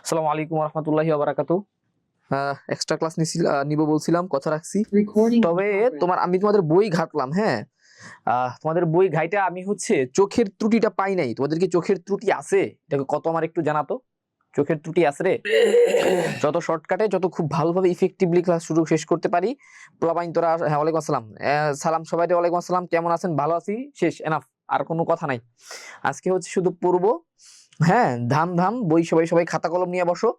আসসালামু আলাইকুম রহমতুল্লাহি ওয়া বারাকাতুহু। এক্সট্রা ক্লাস নিব বলছিলাম, কথা রাখছি। তবে আমি তোমাদের বই ঘাটলাম, হ্যাঁ। তোমাদের বই ঘাইটা আমি চোখের ত্রুটিটা পাই নাই। তোমাদের কি চোখের ত্রুটি আছে? এটাকে কত আমার একটু জানাতো। চোখের ত্রুটি আছে রে? যত শর্টকাটে, যত খুব ভালোভাবে ইফেক্টিভলি ক্লাস শেষ করতে পারি। পোলাপাইন তোরা, হ্যাঁ ওয়ালাইকুম আসসালাম। সালাম সবাই, ওয়ালাইকুম আসসালাম। কেমন আছেন? ভালো আছি, শেষ, এনাফ। আর কোনো কথা নাই। আজকে শুধু পড়ব, হ্যাঁ, ধাম ধাম। বই সবাই সবাই খাতা কলম নিয়ে বসো।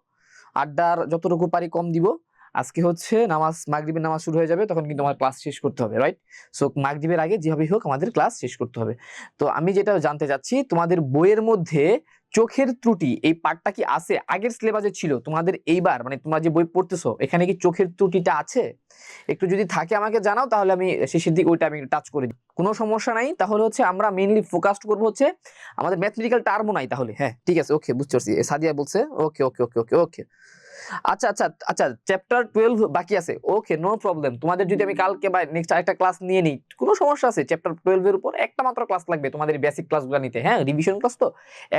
আড্ডার যতটুকু পারি কম দিব। আজকে নামাজ, মাগরিবের নামাজ শুরু হয়ে যাবে, তখন কিন্তু আমার ক্লাস শেষ করতে হবে, রাইট? সো মাগরিবের আগে যেভাবেই হোক আমাদের ক্লাস শেষ করতে হবে। তো আমি যেটা জানতে চাচ্ছি, তোমাদের বইয়ের মধ্যে চোখের ত্রুটি এই পার্টটা কি আছে? আগের সিলেবাসে ছিল, তোমাদের এইবার মানে তোমরা যে বই পড়তেছো এখানে কি চোখের ত্রুটিটা আছে? একটু যদি থাকে আমাকে জানাও, তাহলে আমি শেষের দিকে ওইটা আমি টাচ করে দিই। কোনো সমস্যা নাই। তাহলে আমরা মেইনলি ফোকাসড করবো আমাদের ম্যাথমেটিক্যাল টার্মও নাই তাহলে। হ্যাঁ ঠিক আছে, ওকে, বুঝতে পারছি। সাদিয়া বলছে ওকে ওকে ওকে ওকে ওকে। আচ্ছা আচ্ছা আচ্ছা, চ্যাপ্টার 12 বাকি আছে। ওকে, নো প্রবলেম। তোমাদের যদি আমি কালকে বা নেক্সট আরেকটা ক্লাস নিয়ে নিই, কোনো সমস্যা আছে? চ্যাপ্টার 12 এর উপর একটা মাত্র ক্লাস লাগবে তোমাদের বেসিক ক্লাসগুলো নিতে, হ্যাঁ, রিভিশন ক্লাস। তো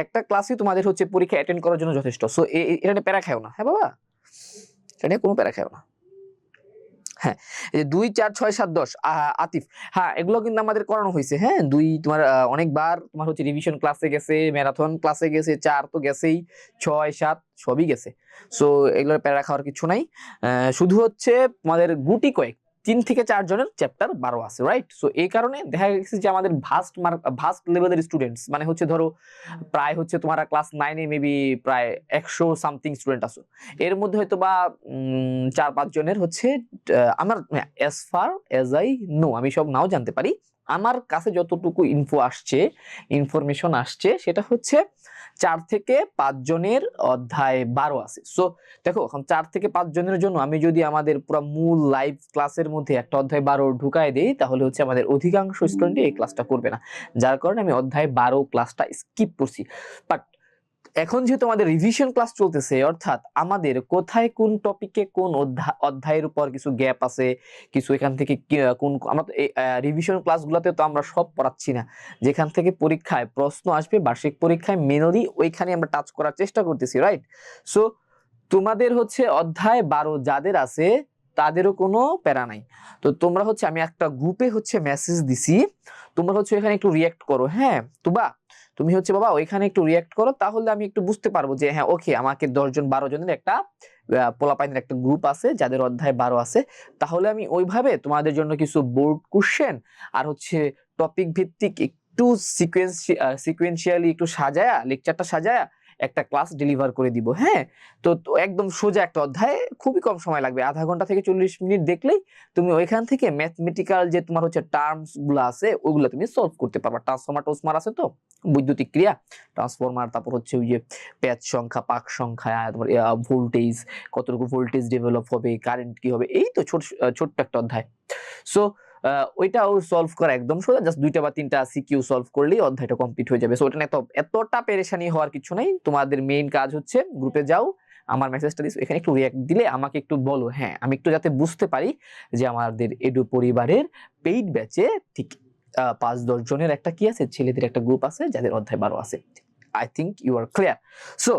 একটা ক্লাসই তোমাদের পরীক্ষা অ্যাটেন্ড করার জন্য যথেষ্ট। সো এটা প্যারা খাও না, হ্যাঁ বাবা, এটা কোনো প্যারা খাও না। হ্যাঁ, এই যে 2, 4, 6, 7, 10 আতিফ, হ্যাঁ এগুলো কিন্তু আমাদের করানো হয়েছে। হ্যাঁ, 2 তোমার অনেকবার তোমার রিভিশন ক্লাসে গেছে, ম্যারাথন ক্লাসে গেছে, 4 তো গেছেই, 6, 7 সবই গেছে। সো এগুলোর প্যারা খাওয়ার কিছু নাই। শুধু তোমাদের গুটি কয়েক 3 থেকে 4 জনের চ্যাপ্টার 12 আছে, রাইট? সো এই কারণে দেখা গেছে যে আমাদের ভাস্ট লেভেলের স্টুডেন্টস, মানে ধরো প্রায় তোমরা ক্লাস 9 এ মেবি প্রায় 100 সামথিং স্টুডেন্ট আছো। এর মধ্যে হয়তো বা 4-5 জনের আমার, as far as I know, আমি সব নাও জানতে পারি। আমার কাছে যতটুকু ইনফরমেশন আসছে সেটা 4 থেকে 5 জনের অধ্যায় 12 আছে। সো দেখো, এখন 4 থেকে 5 জনের জন্য আমি যদি আমাদের পুরো মূল লাইভ ক্লাসের মধ্যে একটা অধ্যায় 12 ঢুকায় দেই, তাহলে আমাদের অধিকাংশ স্টুডেন্টই এই ক্লাসটা করবে না। যার কারণে আমি অধ্যায় 12 ক্লাসটা স্কিপ করছি। বাট এখন যেহেতু আমাদের রিভিশন ক্লাস চলতেছে, অর্থাৎ আমাদের কোথায় কোন টপিকে কোন অধ্যায়ের উপর কিছু গ্যাপ আছে, কিছু এখান থেকে কোন আমরা রিভিশন ক্লাসগুলোতে তো আমরা সব পড়াচ্ছি না। যেখান থেকে পরীক্ষায় প্রশ্ন আসবে, বার্ষিক পরীক্ষায় মেনলি ওইখানে আমরা টাচ করার চেষ্টা করতেছি, রাইট? সো তোমাদের অধ্যায় 12 যাদের আছে তাদেরও কোনো প্যারা নাই। তো তোমরা আমি একটা গ্রুপে মেসেজ দিছি, তোমরা এখানে একটু রিয়্যাক্ট করো। হ্যাঁ তুবা, তুমি বাবা ওইখানে একটু রিয়্যাক্ট করো, তাহলে আমি একটু বুঝতে পারবো যে হ্যাঁ ওকে, আমাকে 10 জন 12 জনের একটা পোলাপাইনের একটা গ্রুপ আছে যাদের অধ্যায় 12 আছে। তাহলে আমি ওইভাবে তোমাদের জন্য কিছু বোর্ড কোশ্চেন আর টপিক ভিত্তিক একটু সিকোয়েন্সিয়ালি একটু সাজায়া, লেকচারটা সাজায়া একটা ক্লাস ডেলিভার করে দিব। হ্যাঁ, তো একদম সোজা একটা অধ্যায়, খুবই কম সময় লাগবে, আধা ঘন্টা থেকে 40 মিনিট দেখলেই তুমি ওইখান থেকে ম্যাথমেটিক্যাল যে তোমার টার্মস গুলো আছে ওইগুলো তুমি সলভ করতে পারবা। ট্রান্সফরমার আছে তো, বৈদ্যুতিক ক্রিয়া, ট্রান্সফরমার, তারপর ওই যে প্যাচ সংখ্যা, পাক সংখ্যা, তোমার ভোল্টেজ, কতটুকু ভোল্টেজ ডেভেলপ হবে, কারেন্ট কি হবে, এই তো ছোট্ট একটা অধ্যায়। সো ওইটাও সলভ করা একদম সোজা, জাস্ট 2টা বা 3টা সিকিউ সলভ করলেই অধ্যায়টা কমপ্লিট হয়ে যাবে। সো ওটা এতটা পেরেশানি হওয়ার কিছু নাই। তোমাদের মেইন কাজ গ্রুপে যাও, আমার মেসেজটা দিছো, এখানে একটু রিয়্যাক্ট দিলে আমাকে একটু বলো, হ্যাঁ আমি একটু যাতে বুঝতে পারি যে আমাদের এডু পরিবারের পেইড ব্যাচে ঠিক 5-10 জনের একটা কি আছে, ছেলেদের একটা গ্রুপ আছে যাদের অধ্যায় 12 আছে। I think you are clear. So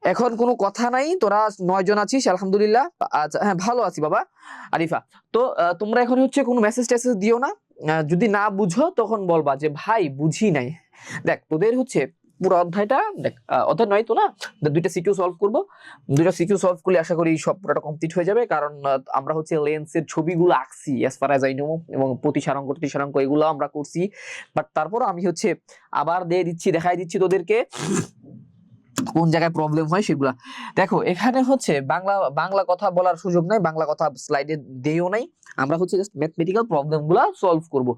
এখন কোনো কথা নাই, তোরা 9 জন আছিস আলহামদুলিল্লাহ। আচ্ছা, হ্যাঁ ভালো আছি বাবা। আরিফা, তো তোমরা এখন কোনো মেসেজ টেসেজ দিও না। যদি না বুঝো তখন বলবা যে ভাই বুঝি নাই। দেখ তোদের পুরো অধ্যায়টা দেখ, অধ্যায় নয় তো না, 2টা সিকিউ সলভ করব। 2টা সিকিউ সলভ করলে আশা করি সব পুরোটা কমপ্লিট হয়ে যাবে। কারণ আমরা লেন্সের ছবিগুলো আঁকছি as far as I know, এবং প্রতিসারাঙ্ক এগুলো আমরা করছি। বাট তারপর আমি আবার দেখাই দিচ্ছি তোদেরকে কোন জায়গায় প্রবলেম হয় সেগুলা। দেখো এখানে বাংলা কথা বলার সুযোগ নাই, বাংলা কথা স্লাইডে দেও নাই। আমরা জাস্ট ম্যাথমেটিক্যাল প্রবলেম গুলা সলভ করব।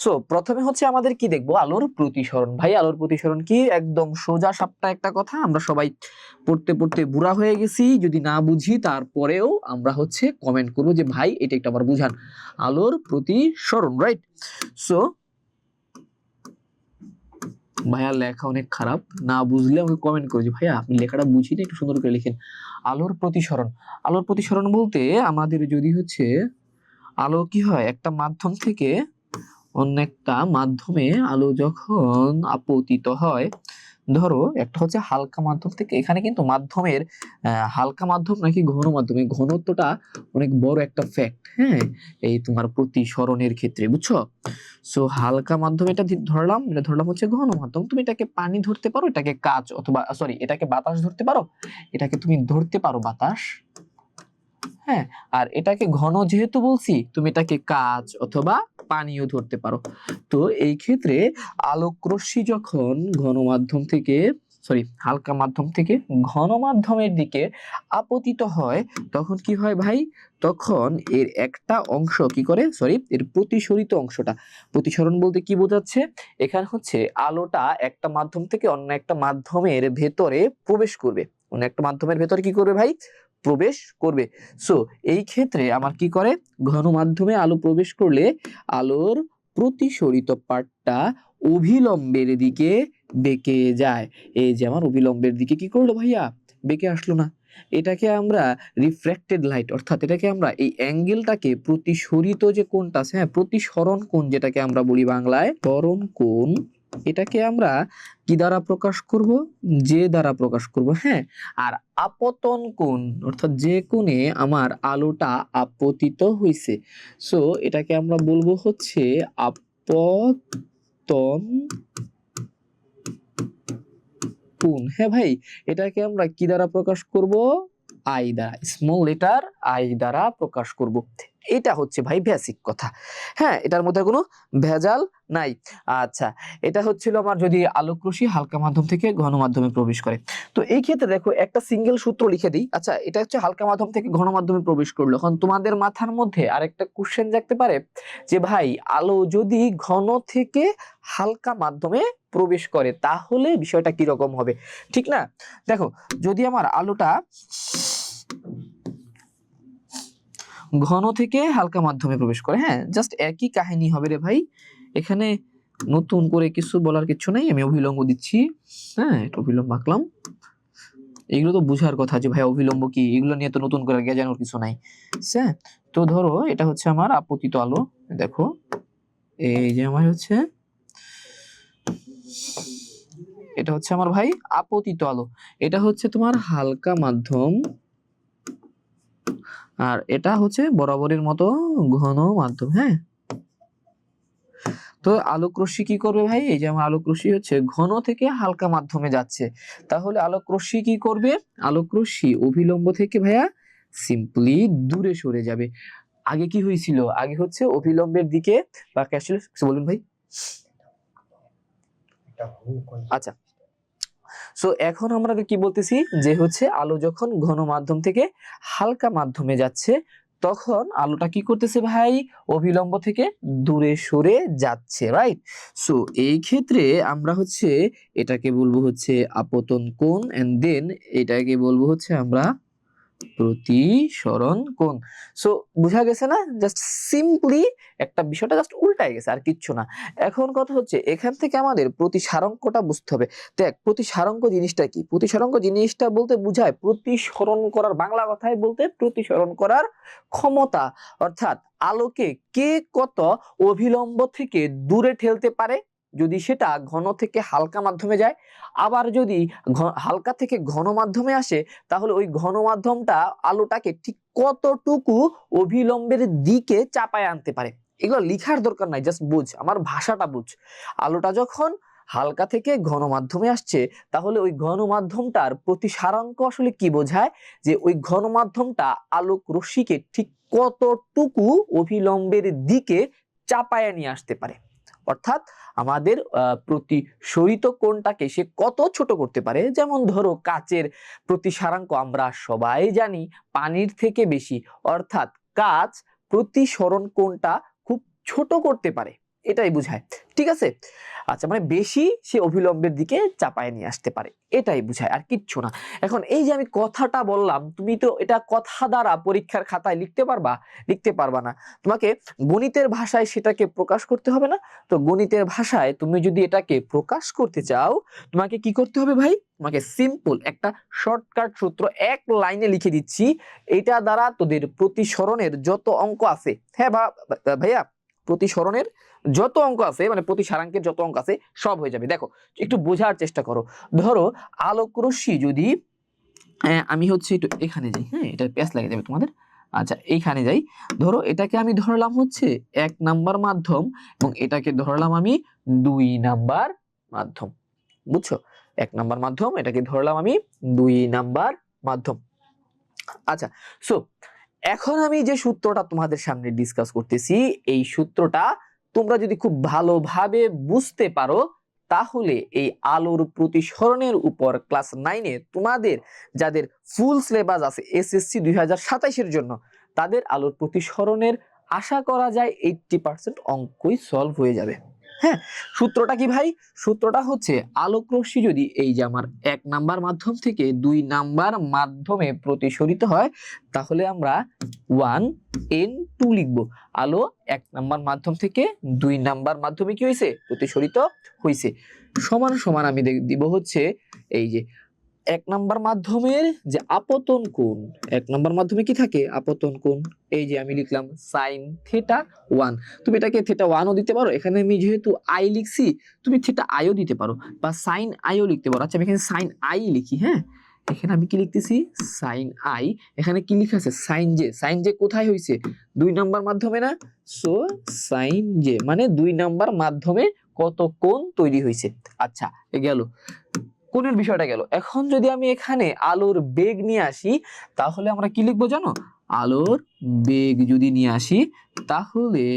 সো প্রথমে আমাদের কি দেখবো, আলোর প্রতিসরণ। ভাই আলোর প্রতিসরণ কি, একদম সোজা সাপটা একটা কথা, আমরা সবাই পড়তে পড়তে বুড়া হয়ে গেছি। যদি না বুঝি তারপরেও আমরা কমেন্ট করবো যে ভাই এটা একটু আবার বুঝান। আলোর প্রতিসরণ, রাইট? সো ভাইয়া লেখা অনেক খারাপ, না বুঝলে আমাকে কমেন্ট করে যে ভাইয়া আপনি লেখাটা বুঝিনি, একটু সুন্দর করে লিখেন। আলোর প্রতিসরণ, আলোর প্রতিসরণ বলতে আমাদের যদি আলো কি হয়, একটা মাধ্যম থেকে অন্য একটা মাধ্যমে আলো যখন আপতিত হয় ধরো একটা হচ্ছে হালকা মাধ্যম থেকে, এখানে কিন্তু মাধ্যমের হালকা মাধ্যম নাকি ঘন মাধ্যম এই ঘনত্বটা অনেক বড় একটা ফ্যাক্ট, হ্যাঁ, এই তোমার প্রতিসরণের ক্ষেত্রে, বুঝছো? সো হালকা মাধ্যম এটা ধরলাম, এটা ধরলাম হচ্ছে ঘন মাধ্যম। তুমি এটাকে পানি ধরতে পারো, এটাকে কাঁচ অথবা সরি এটাকে বাতাস ধরতে পারো, এটাকে তুমি ধরতে পারো বাতাস, হ্যাঁ। আর এটাকে ঘন যেহেতু বলছি, তুমি এটাকে কাঁচ অথবা পানিও ধরতে পারো। তো এই ক্ষেত্রে আলোক রশ্মি যখন ঘন মাধ্যম থেকে সরি হালকা মাধ্যম থেকে ঘন মাধ্যমের দিকে আপতিত হয়, তখন কি হয় ভাই? তখন এর একটা অংশ কি করে, সরি এর প্রতিসরিত অংশটা, প্রতিসরণ বলতে কি বোঝাচ্ছে, এখানে হচ্ছে আলোটা একটা মাধ্যম থেকে অন্য একটা মাধ্যমের ভেতরে প্রবেশ করবে, অন্য একটা মাধ্যমের ভেতরে কি করবে ভাই? প্রবেশ করবে। সো এই ক্ষেত্রে আমার কি করে, ঘন মাধ্যমে আলো প্রবেশ করলে আলোর প্রতিসরিত পার্টটা অভিলম্বের দিকে বেঁকে যায়। এই যে আমার অভিলম্বের দিকে কি করলো ভাইয়া? বেঁকে আসলো না? এটাকে আমরা রিফ্র্যাক্টেড লাইট, অর্থাৎ এটাকে আমরা এই অ্যাঙ্গেলটাকে প্রতিসরিত যে কোণটা আছে, হ্যাঁ, প্রতিসরণ কোণ যেটাকে আমরা বলি বাংলায় সরণ কোণ, এটাকে আমরা কি দ্বারা প্রকাশ করব? যে দ্বারা প্রকাশ করব, হ্যাঁ। আর আপতন কোণ, অর্থাৎ যে কোণে আমার আলোটা আপতিত হইছে, সো এটাকে আমরা বলবো হচ্ছে আপতন কোণ, হ্যাঁ ভাই। এটাকে আমরা কি দ্বারা প্রকাশ করব? আই দ্বারা, স্মল লেটার আই দ্বারা প্রকাশ করব। এটা হচ্ছে ভাই বেসিক কথা, হ্যাঁ, এটার মধ্যে কোনো ভেজাল নাই। আচ্ছা, এটা হচ্ছিল আমার যদি আলোক রশ্মি হালকা মাধ্যম থেকে ঘন মাধ্যমে প্রবেশ করে। তো এই ক্ষেত্রে দেখো একটা সিঙ্গেল সূত্র লিখে দিই। আচ্ছা, এটা হচ্ছে হালকা মাধ্যম থেকে ঘন মাধ্যমে প্রবেশ করলো, এখন তোমাদের মাথার মধ্যে আরেকটা কোশ্চেন জাগতে পারে যে ভাই আলো যদি ঘন থেকে হালকা মাধ্যমে প্রবেশ করে তাহলে বিষয়টা কি রকম হবে, ঠিক না? দেখো, যদি আমার আলোটা ঘন থেকে হালকা মাধ্যমে প্রবেশ করে, হ্যাঁ, জাস্ট একই কাহিনী হবে রে ভাই, এখানে নতুন করে কিছু বলার কিছু নাই। আমি অভিলম্ব দিচ্ছি, হ্যাঁ, এটা অভিলম্ব আঁকলাম। এগুলো তো বুঝার কথা যে ভাই অভিলম্ব কি, এগুলো নিয়ে তো নতুন করে জ্ঞানের কিছু নাই, হ্যাঁ। তো ধরো এটা হচ্ছে আমার আপতিত আলো, দেখো এই যে আমার হচ্ছে এটা হচ্ছে আমার ভাই আপতিত আলো, এটা হচ্ছে তোমার হালকা মাধ্যম, আর এটা হচ্ছে বরাবরের মতো ঘন মাধ্যম, হ্যাঁ। তো আলোক রশ্মি কি করবে ভাই? এই যে আমার আলোক রশ্মি হচ্ছে ঘন থেকে হালকা মাধ্যমে যাচ্ছে, তাহলে আলোক রশ্মি কি করবে? আলোক রশ্মি অভিলম্ব থেকে ভাইয়া সিম্পলি দূরে সরে যাবে। আগে কি হয়েছিল? আগে হচ্ছে অভিলম্বের দিকে বা ক্যাশিয়াল, বলুন ভাই। আচ্ছা, সো এখন আমরা কি বলতেছি যে হচ্ছে আলো যখন ঘন মাধ্যম থেকে হালকা মাধ্যমে যাচ্ছে, তখন আলোটা কি করতেছে ভাই? অভিলম্ব থেকে দূরে সরে যাচ্ছে, রাইট? সো এই ক্ষেত্রে আমরা হচ্ছে এটাকে বলবো হচ্ছে আপতন কোণ, এন্ড দেন এটাকে বলবো হচ্ছে আমরা প্রতিসরণ কোণ। সো বুঝা গেছে না? জাস্ট সিম্পলি একটা বিষয়টা জাস্ট উল্টায় গেছে, আর কিচ্ছু না। এখন কথা হচ্ছে এখান থেকে আমাদের প্রতিসারাঙ্কটা বুঝতে হবে। দেখ, প্রতিসারাঙ্ক জিনিসটা কি? প্রতিসারাঙ্ক জিনিসটা বলতে বুঝায় প্রতিসরণ করার, বাংলা কথায় বলতে প্রতিসরণ করার ক্ষমতা, অর্থাৎ আলোকে কে কত অভিলম্ব থেকে দূরে ঠেলতে পারে যদি সেটা ঘন থেকে হালকা মাধ্যমে যায়। আবার যদি হালকা থেকে ঘন মাধ্যমে আসে, তাহলে ওই ঘন মাধ্যমটা আলোটাকে ঠিক কতটুকু অভিলম্বের দিকে চাপায় আনতে পারে। এগুলো লিখার দরকার নাই, জাস্ট বুঝ, আমার ভাষাটা বুঝ। আলোটা যখন হালকা থেকে ঘন মাধ্যমে আসছে, তাহলে ওই ঘন মাধ্যমটার প্রতিসারাঙ্ক আসলে কি বোঝায়, যে ওই ঘন মাধ্যমটা আলোক রশ্মিকে ঠিক কতটুকু অভিলম্বের দিকে চাপায় নিয়ে আসতে পারে, অর্থাৎ আমাদের প্রতিসরিত কোণটাকে সে কত ছোট করতে পারে। যেমন ধরো কাচের প্রতিসারাঙ্ক আমরা সবাই জানি পানির থেকে বেশি, অর্থাৎ কাচ প্রতিসরণ কোণটা খুব ছোট করতে পারে, এটাই বোঝায়, ঠিক আছে? আচ্ছা, মানে বেশি সে অভিলম্বের দিকে চাপায় নিয়ে আসতে পারে, এটাই বোঝায়, আর কিচ্ছু না। এখন এই যে আমি কথাটা বললাম, তুমি তো এটা কথা দ্বারা পরীক্ষার খাতায় লিখতে পারবা? লিখতে পারবা না। তোমাকে গণিতের ভাষায় সেটাকে প্রকাশ করতে হবে না? তো গণিতের ভাষায় তুমি যদি এটাকে প্রকাশ করতে চাও, তোমাকে কি করতে হবে ভাই? তোমাকে সিম্পল একটা শর্টকাট সূত্র এক লাইনে লিখে দিচ্ছি, এটা দ্বারা তোদের প্রতিসরণের যত অঙ্ক আছে, হ্যাঁ ভাইয়া, প্রতিসরণের যত অঙ্ক আছে মানে প্রতিসারাঙ্কের যত অঙ্ক আছে সব হয়ে যাবে। দেখো একটু বোঝার চেষ্টা করো। ধরো আলোক রশ্মি যদি আমি হচ্ছে একটু এখানে যাই, হ্যাঁ এটা প্যাচ লাগে যাবে তোমাদের। আচ্ছা এইখানে যাই, ধরো এটাকে আমি ধরলাম হচ্ছে 1 নাম্বার মাধ্যম এবং এটাকে ধরলাম আমি 2 নাম্বার মাধ্যম, বুঝছো? 1 নাম্বার মাধ্যম, এটাকে ধরলাম আমি 2 নাম্বার মাধ্যম। আচ্ছা সো এখন আমি যে সূত্রটা তোমাদের সামনে ডিসকাস করতেছি, এই সূত্রটা তোমরা যদি খুব ভালোভাবে বুঝতে পারো তাহলে এই আলোর প্রতিসরণের উপর ক্লাস 9-এ তোমাদের যাদের ফুল সিলেবাস আছে এসএসসি 2027 এর জন্য, তাদের আলোর প্রতিসরণের আশা করা যায় 80% অঙ্কই সলভ হয়ে যাবে। হ্যাঁ, সূত্রটা কি ভাই? সূত্রটা হচ্ছে আলোক রশ্মি যদি এই যে আমার 1 নাম্বার মাধ্যম থেকে 2 নাম্বার মাধ্যমে প্রতিসরিত হয় তাহলে আমরা 1n2 লিখবো। আলো 1 নাম্বার মাধ্যম থেকে 2 নাম্বার মাধ্যমে কি হয়েছে? প্রতিসরিত হয়েছে। সমান সমান আমি দিব হচ্ছে এই যে 1 নাম্বার মাধ্যমের যে আপতন কোণ, 1 নাম্বার মাধ্যমে কি থাকে? আপতন কোণ। এই যে আমি লিখলাম sin θ1, তুমি এটাকে θ1 ও দিতে পারো, এখানে আমি যেহেতু i লিখছি তুমি θi ও দিতে পারো বা sin i ও লিখতে পারো। আচ্ছা আমি এখানে sin i লিখি, হ্যাঁ এখানে আমি কি লিখতেছি? sin i। এখানে কি লেখা আছে? sin j। sin j কোথায় হইছে? 2 নাম্বার মাধ্যমে না? সো sin j মানে 2 নাম্বার মাধ্যমে কত কোণ তৈরি হয়েছে। আচ্ছা গেল কোণের বিষয়টা গেল। এখন যদি আমি এখানে আলোর বেগ নিয়ে আসি তাহলে আমরা কি লিখবো জানো? আলোর বেগ যদি নিয়ে আসি তাহলে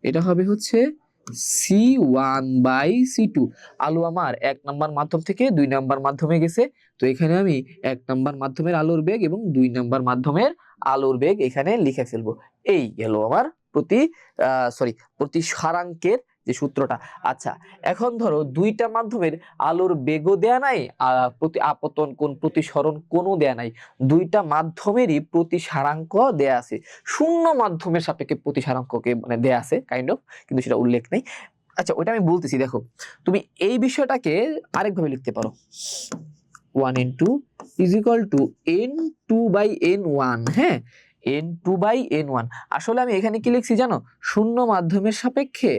এটা হবে হচ্ছে c1/c2। আলো আমার 1 নাম্বার মাধ্যম থেকে 2 নাম্বার মাধ্যমে গেছে, তো এখানে আমি 1 নাম্বার মাধ্যমের আলোর বেগ এবং 2 নাম্বার মাধ্যমের আলোর বেগ এখানে লিখে ফেলবো। এই গেল আমার প্রতিসারাঙ্কের যে সূত্রটা। আচ্ছা এখন ধরো দুইটা মাধ্যমের আলোর বেগও দেয়া নাই, প্রতি আপতন কোণ প্রতিসরণ কোণও দেয়া নাই, দুইটা মাধ্যমেরই প্রতিসারাঙ্ক দেয়া আছে। শূন্য মাধ্যমের সাপেক্ষে প্রতিসারাঙ্ককে মানে দেয়া আছে কাইন্ড অফ, কিন্তু সেটা উল্লেখ নেই। আচ্ছা ওইটা আমি বলতেছি, দেখো তুমি এই বিষয়টাকে আরেকভাবে লিখতে পারো, 1n2 is equal to n2/n1। হ্যাঁ n2/n1। আসলে আমি এখানে কি লিখছি জানো? শূন্য মাধ্যমের সাপেক্ষে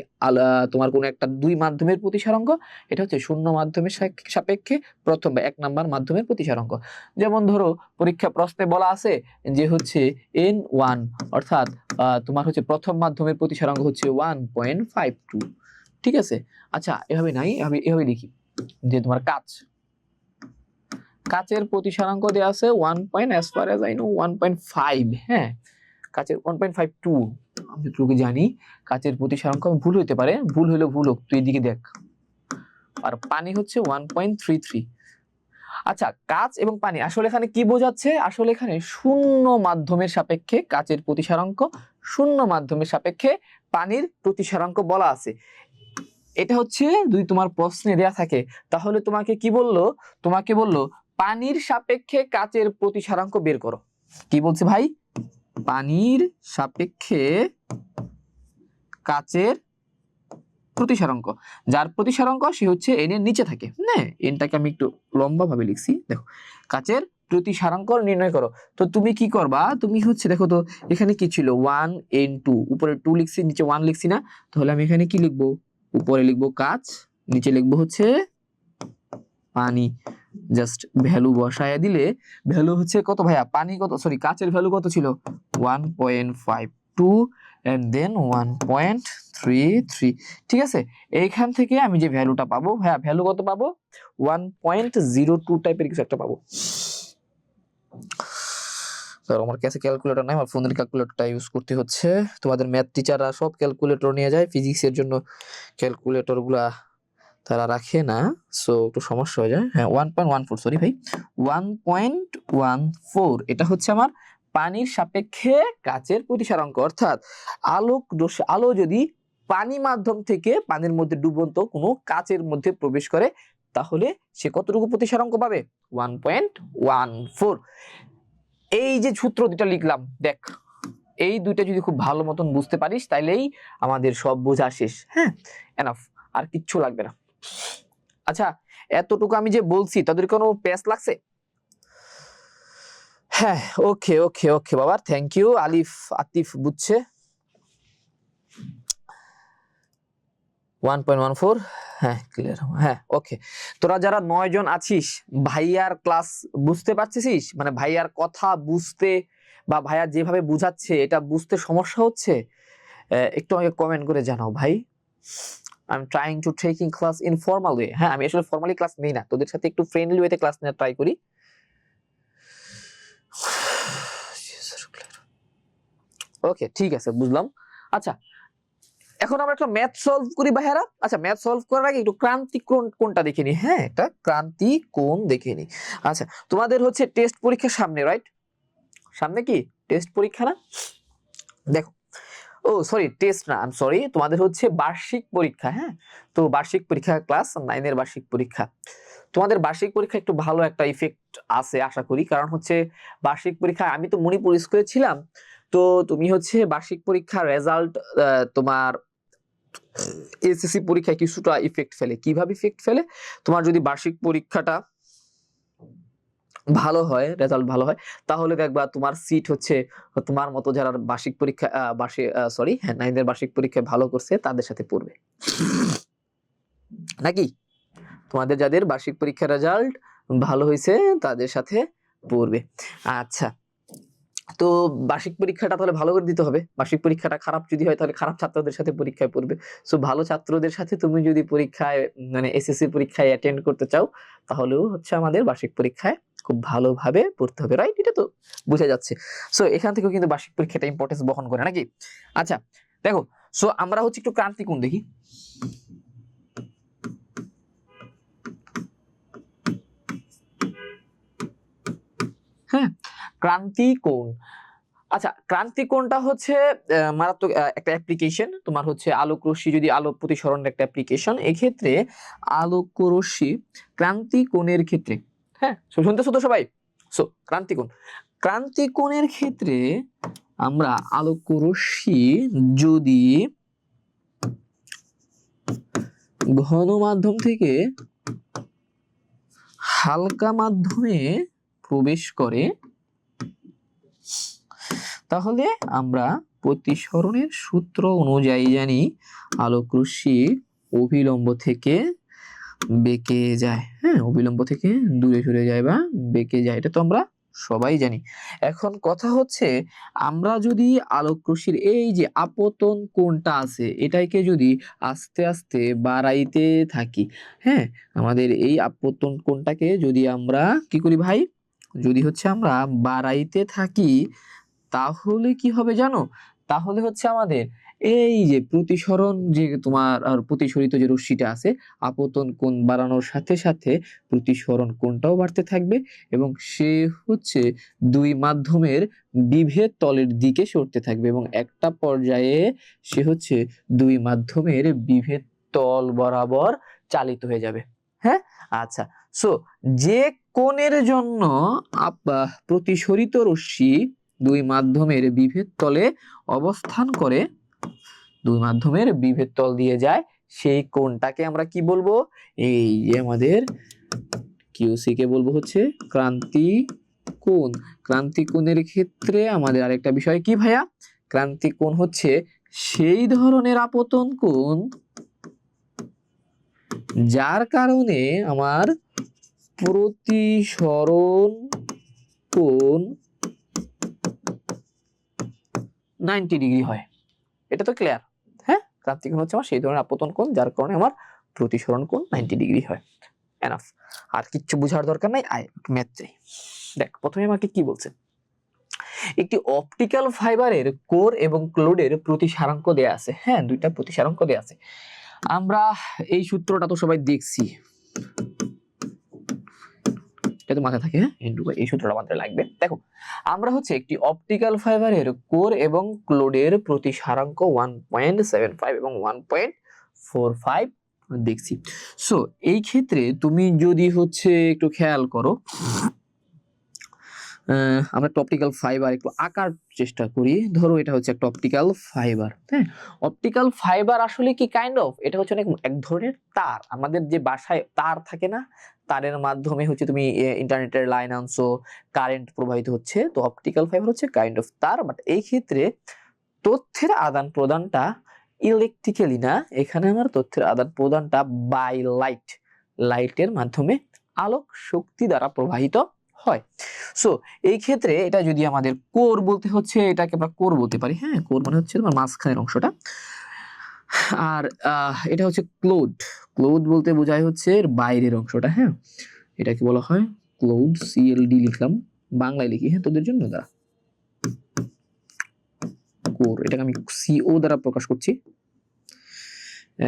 তোমার কোন একটা 2 মাধ্যমের প্রতিসারাঙ্ক, এটা হচ্ছে শূন্য মাধ্যমের সাপেক্ষে প্রথম বা 1 নাম্বার মাধ্যমের প্রতিসারাঙ্ক। যেমন ধরো পরীক্ষা প্রশ্নে বলা আছে যে হচ্ছে n1 অর্থাৎ তোমার হচ্ছে প্রথম মাধ্যমের প্রতিসারাঙ্ক হচ্ছে 1.52। ঠিক আছে, আচ্ছা এভাবে নাই, আমি এভাবে লিখি যে তোমার কাচের প্রতিসারাঙ্ক দেয়া আছে 1.5। হ্যাঁ কাচের 1.52 আমি যতটুকু জানি কাচের প্রতিসারাঙ্ক, ভুল হইতে পারে, ভুল হইলে ভুল হোক, তুই এদিকে দেখ। আর পানি হচ্ছে 1.33। আচ্ছা কাচ এবং পানি আসলে এখানে কি বোঝাচ্ছে? আসলে এখানে শূন্য মাধ্যমের সাপেক্ষে কাচের প্রতিসারাঙ্ক, শূন্য মাধ্যমের সাপেক্ষে পানির প্রতিসারাঙ্ক বলা আছে। এটা হচ্ছে যদি তোমার প্রশ্নে দেয়া থাকে তাহলে তোমাকে কি বললো? তোমাকে বললো পানির সাপেক্ষে কাচের প্রতিসারাঙ্ক বের করো। কি বলছে ভাই? পানির সাপেক্ষে কাচের প্রতিসারাঙ্ক, যার প্রতিসারাঙ্ক সে হচ্ছে n এর নিচে থাকে। হ্যাঁ এনটাকে আমি একটু লম্বা ভাবে লিখছি, দেখো কাচের প্রতিসারাঙ্ক নির্ণয় করো। তো তুমি কি করবা? তুমি হচ্ছে দেখো তো এখানে কি ছিল? 1n2, উপরে 2 লিখছি নিচে 1 লিখছি না? তাহলে আমি এখানে কি লিখবো? উপরে লিখবো কাচ, নিচে লিখবো হচ্ছে পানি। জাস্ট ভ্যালু বসায় দিলে ভ্যালু হচ্ছে কত ভাইয়া? পানি কত, সরি কাচের ভ্যালু কত ছিল? 1.52 and then 1.33। ঠিক আছে, এইখান থেকে আমি যে ভ্যালুটা পাবো, ভাইয়া ভ্যালু কত পাবো? 1.02 টাইপের কিছু একটা পাবো। স্যার আমার কাছে ক্যালকুলেটর নাই, আমার ফোনের ক্যালকুলেটরটা ইউজ করতে হচ্ছে। তোমাদের ম্যাথ টিচাররা সব ক্যালকুলেটর নিয়ে যায়, ফিজিক্সের জন্য ক্যালকুলেটর গুলা তারা রাখে না, সো একটু সমস্যা হয়ে যায়। হ্যাঁ 1.14, সরি ভাই 1.14। এটা হচ্ছে আমার পানির সাপেক্ষে কাচের প্রতিসারাঙ্ক। অর্থাৎ আলো যদি পানি মাধ্যম থেকে পানির মধ্যে ডুবন্ত কোনো কাচের মধ্যে প্রবেশ করে তাহলে সে কতটুকু প্রতিসারাঙ্ক পাবে? 1.14। এই যে সূত্র দুটা লিখলাম, দেখ এই দুইটা যদি খুব ভালো মতন বুঝতে পারিস তাইলেই আমাদের সব বোঝা শেষ। হ্যাঁ এনাফ, আর কিচ্ছু লাগবে না। আচ্ছা এতটুকু আমি যে বলছি তাদের কোনো প্যাচ লাগছে? হ্যাঁ ওকে ওকে ওকে বাবা, থ্যাংক ইউ। আতিফ বুঝছে। 1.14, হ্যাঁ ক্লিয়ার, হ্যাঁ ওকে। তোরা যারা 9 জন আছিস, ভাইয়ার ক্লাস বুঝতে পারছিস, মানে ভাইয়ার কথা বুঝতে বা ভাইয়া যেভাবে বুঝাচ্ছে এটা বুঝতে সমস্যা হচ্ছে, একটু আমাকে কমেন্ট করে জানাও ভাই। I am trying to taking class in formal way. হ্যাঁ, আমি আসলে ফর্মালি ক্লাস নেই না, তোদের সাথে একটু ফ্রেন্ডলি ওয়েতে ক্লাস নেওয়ার ট্রাই করি। ওকে ঠিক আছে, বুঝলাম। আচ্ছা, এখন আমরা একটা ম্যাথ সলভ করি ভাইয়ারা। আচ্ছা, ম্যাথ সলভ করার আগে একটু ক্রান্তি কোণটা দেখে নি। হ্যাঁ, একটা ক্রান্তি কোণ দেখে নি। আচ্ছা, তোমাদের হচ্ছে টেস্ট পরীক্ষা সামনে, রাইট? সামনে কি টেস্ট পরীক্ষা না? দেখো, ও সরি টেস্ট না, আই এম সরি, তোমাদের হচ্ছে বার্ষিক পরীক্ষা। হ্যাঁ, তো বার্ষিক পরীক্ষা, ক্লাস 9 এর বার্ষিক পরীক্ষা। তোমাদের বার্ষিক পরীক্ষা একটু ভালো একটা ইফেক্ট আছে আশা করি, কারণ হচ্ছে বার্ষিক পরীক্ষা আমি তো মণিপুর স্কুলে ছিলাম। তো তুমি হচ্ছে বার্ষিক পরীক্ষার রেজাল্ট তোমার এসএসসি পরীক্ষায় কিছুটা ইফেক্ট ফেলে। কিভাবে ইফেক্ট ফেলে? তোমার যদি বার্ষিক পরীক্ষাটা ভালো হয়, রেজাল্ট ভালো হয়, তাহলে দেখবা তোমার সিট হচ্ছে তোমার মতো যারা বার্ষিক পরীক্ষা সরি হ্যাঁ 9 এর বার্ষিক পরীক্ষায় ভালো করছে তাদের সাথে পড়বে, নাকি? তোমাদের যাদের বার্ষিক পরীক্ষার রেজাল্ট ভালো হয়েছে তাদের সাথে পড়বে। আচ্ছা, তো বার্ষিক পরীক্ষাটা তাহলে ভালো করে দিতে হবে। বার্ষিক পরীক্ষাটা খারাপ যদি হয় তাহলে খারাপ ছাত্রদের সাথে পরীক্ষায় পড়বে। সো ভালো ছাত্রদের সাথে তুমি যদি পরীক্ষায় মানে এসএসসি পরীক্ষায় অ্যাটেন্ড করতে চাও, তাহলেও হচ্ছে আমাদের বার্ষিক পরীক্ষায় খুব ভালোভাবে পড়তে হবে, রাইট? এটা তো বোঝা যাচ্ছে। সো এখান থেকেও কিন্তু বার্ষিক পরীক্ষাটা ইম্পর্টেন্স বহন করে, নাকি? আচ্ছা দেখো, সো আমরা হচ্ছে একটু ক্রান্তি কোণ দেখি। হ্যাঁ, ক্রান্তি কোণ। আচ্ছা, ক্রান্তি কোণটা হচ্ছে মারাত্মক একটা অ্যাপ্লিকেশন। তোমার হচ্ছে আলোক রশ্মি, যদি আলোক প্রতিসরণের একটা অ্যাপ্লিকেশন, এক্ষেত্রে আলোক রশ্মি ক্রান্তি কোণের ক্ষেত্রে, হ্যাঁ শুনতেছো তো সবাই? সো ক্রান্তি কোণ, ক্রান্তি কোণের ক্ষেত্রে আমরা আলোক রশ্মি যদি ঘন মাধ্যম থেকে হালকা মাধ্যমে প্রবেশ করে, তাহলে আমরা প্রতিসরণের সূত্র অনুযায়ী জানি আলোক রশ্মি অভিলম্ব থেকে বেঁকে যায়। হ্যাঁ, অভিলম্ব থেকে দূরে সরে যায় বা বেঁকে যায়, এটা তো আমরা সবাই জানি। এখন কথা হচ্ছে, আমরা যদি আলোক রশ্মির এই যে আপতন কোণটা আছে এটাকে যদি আস্তে আস্তে বাড়াইতে থাকি, হ্যাঁ, আমাদের এই আপতন কোণটাকে যদি আমরা কি করি ভাই, যদি হচ্ছে আমরা বাড়াইতে থাকি, তাহলে কি হবে জানো? তাহলে হচ্ছে আমাদের এই যে প্রতিসরণ, যে তোমার আর প্রতিসরিত যে রশ্মিটা আছে, আপতন কোণ বাড়ানোর সাথে সাথে প্রতিসরণ কোণটাও বাড়তে থাকবে এবং সে হচ্ছে দুই মাধ্যমের বিভেদ তলের দিকে সরতে থাকবে এবং একটা পর্যায়ে সে হচ্ছে দুই মাধ্যমের বিভেদ তল বরাবর চালিত হয়ে যাবে। হ্যাঁ, আচ্ছা, সো যে কোণের জন্য প্রতিসরিত রশ্মি দুই মাধ্যমের বিভেদ তলে অবস্থান করে, দুই মাধ্যমের বিভেদ তল দিয়ে যায়, সেই কোণটাকে আমরা কি বলবো? এই যে আমাদের কিউসি কে বলবো হচ্ছে ক্রান্তি কোণ। ক্রান্তি কোণের ক্ষেত্রে আমাদের আরেকটা বিষয় কি ভাইয়া? ক্রান্তি কোণ হচ্ছে সেই ধরনের আপতন কোণ যার কারণে আমার প্রতিসরণ কোণ 90 ডিগ্রি হয়। এটা তো ক্লিয়ার? হ্যাঁ, ক্রান্তি কোণ হচ্ছে আমার সেই ধরনের আপতন কোণ যার কারণে আমার প্রতিসরণ কোণ 90 ডিগ্রি হয়। এনাফ, আর কিচ্ছু বোঝার দরকার নাই, আয় ম্যাথ চাই। দেখ, প্রথমে আমাকে কি বলছে, একটি অপটিক্যাল ফাইবারের কোর এবং ক্লোডের প্রতিসারাঙ্ক দেয়া আছে। হ্যাঁ, দুইটা প্রতিসারাঙ্ক দেয়া আছে। আমরা এই সূত্রটা তো সবাই দেখছি, এটা তো মাথায় থাকে। হ্যাঁ, এই সূত্রটা মাথায় লাগবে। দেখো, আমরা হচ্ছে একটি অপটিক্যাল ফাইবারের কোর এবং ক্লোডের প্রতিসারাঙ্ক 1.75 এবং 1.45 দেখছি। সো এই ক্ষেত্রে তুমি যদি হচ্ছে একটু খেয়াল করো, আমরা একটা অপটিক্যাল ফাইবার একটু আঁকার চেষ্টা করি। ধরো এটা হচ্ছে একটা অপটিক্যাল ফাইবার। হ্যাঁ, অপটিক্যাল ফাইবার আসলে কি কাইন্ড অফ, এটা হচ্ছে এক ধরনের তার। আমাদের যে বাসায় তার থাকে না, তারের মাধ্যমে হচ্ছে তুমি ইন্টারনেটের লাইন আনছো, কারেন্ট প্রবাহিত হচ্ছে, তো অপটিক্যাল ফাইবার হচ্ছে কাইন্ড অফ তার। বাট এই ক্ষেত্রে তথ্যের আদান প্রদানটা ইলেকট্রিক্যালি না, এখানে আমার তথ্যের আদান প্রদানটা বাই লাইট, লাইটের মাধ্যমে আলোক শক্তি দ্বারা প্রবাহিত হয়। সো এই ক্ষেত্রে এটা যদি আমাদের কোর বলতে হচ্ছে, এটাকে আমরা কোর বলতে পারি। হ্যাঁ, কোর মানে হচ্ছে তোমার মাঝখানের অংশটা। আর এটা হচ্ছে ক্লোড। ক্লোড বলতে বোঝায় হচ্ছে এর বাইরের অংশটা। হ্যাঁ, এটাকে বলা হয় ক্লোড, CLD লিখলাম, বাংলায় লিখি হ্যাঁ তোদের জন্য। দ্বারা কোর, এটাকে আমি CO দ্বারা প্রকাশ করছি।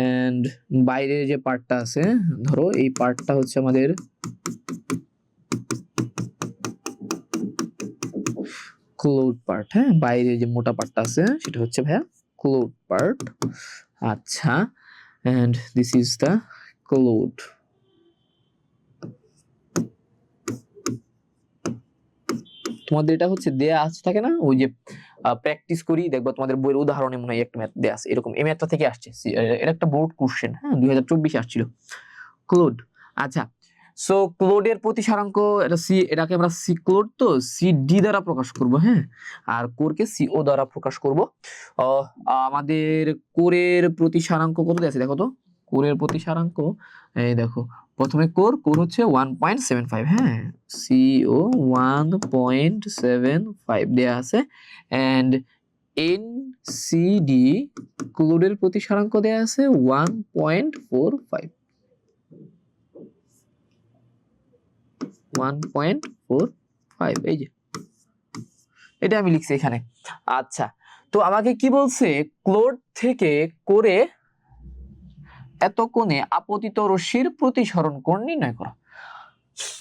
এন্ড বাইরের যে পার্টটা আছে, ধরো এই পার্টটা হচ্ছে আমাদের ক্লোড পার্ট। হ্যাঁ, বাইরে যে মোটা পার্টটা আছে সেটা হচ্ছে ভাইয়া ক্লোড পার্ট। আচ্ছা, and this is the clad. তোমাদের এটা হচ্ছে দেয়া আছে থাকে না, ওই যে প্র্যাকটিস করি দেখবা তোমাদের বইয়ের উদাহরণে মনে হয় একটা ম্যাথ দেয়া আছে এরকম। এই ম্যাথটা থেকে আসছে, এটা একটা বোর্ড কোশ্চেন। হ্যাঁ, 2024 আসছিল ক্লোড। আচ্ছা, সো ক্লোডের প্রতিসারাঙ্ক এটা সি, এটাকে আমরা সি ক্লোড তো CD দ্বারা প্রকাশ করব। হ্যাঁ, আর কোরকে CO দ্বারা প্রকাশ করব। আমাদের কোরের প্রতিসারাঙ্ক কত দেয়া আছে দেখো তো। কোরের প্রতিসারাঙ্ক এই দেখো, প্রথমে কোর হচ্ছে 1.75। হ্যাঁ, CO 1.75 দেয়া আছে। এন্ড NCD ক্লোডের প্রতিসারাঙ্ক দেয়া আছে 1.45। 1.45 এই যে এটা আমি লিখছি এখানে। আচ্ছা, তো আমাকে কি বলছে, ক্লোড থেকে কোরে এত কোণে আপতিত রশ্মির প্রতিসরণ কোণ নির্ণয় করো।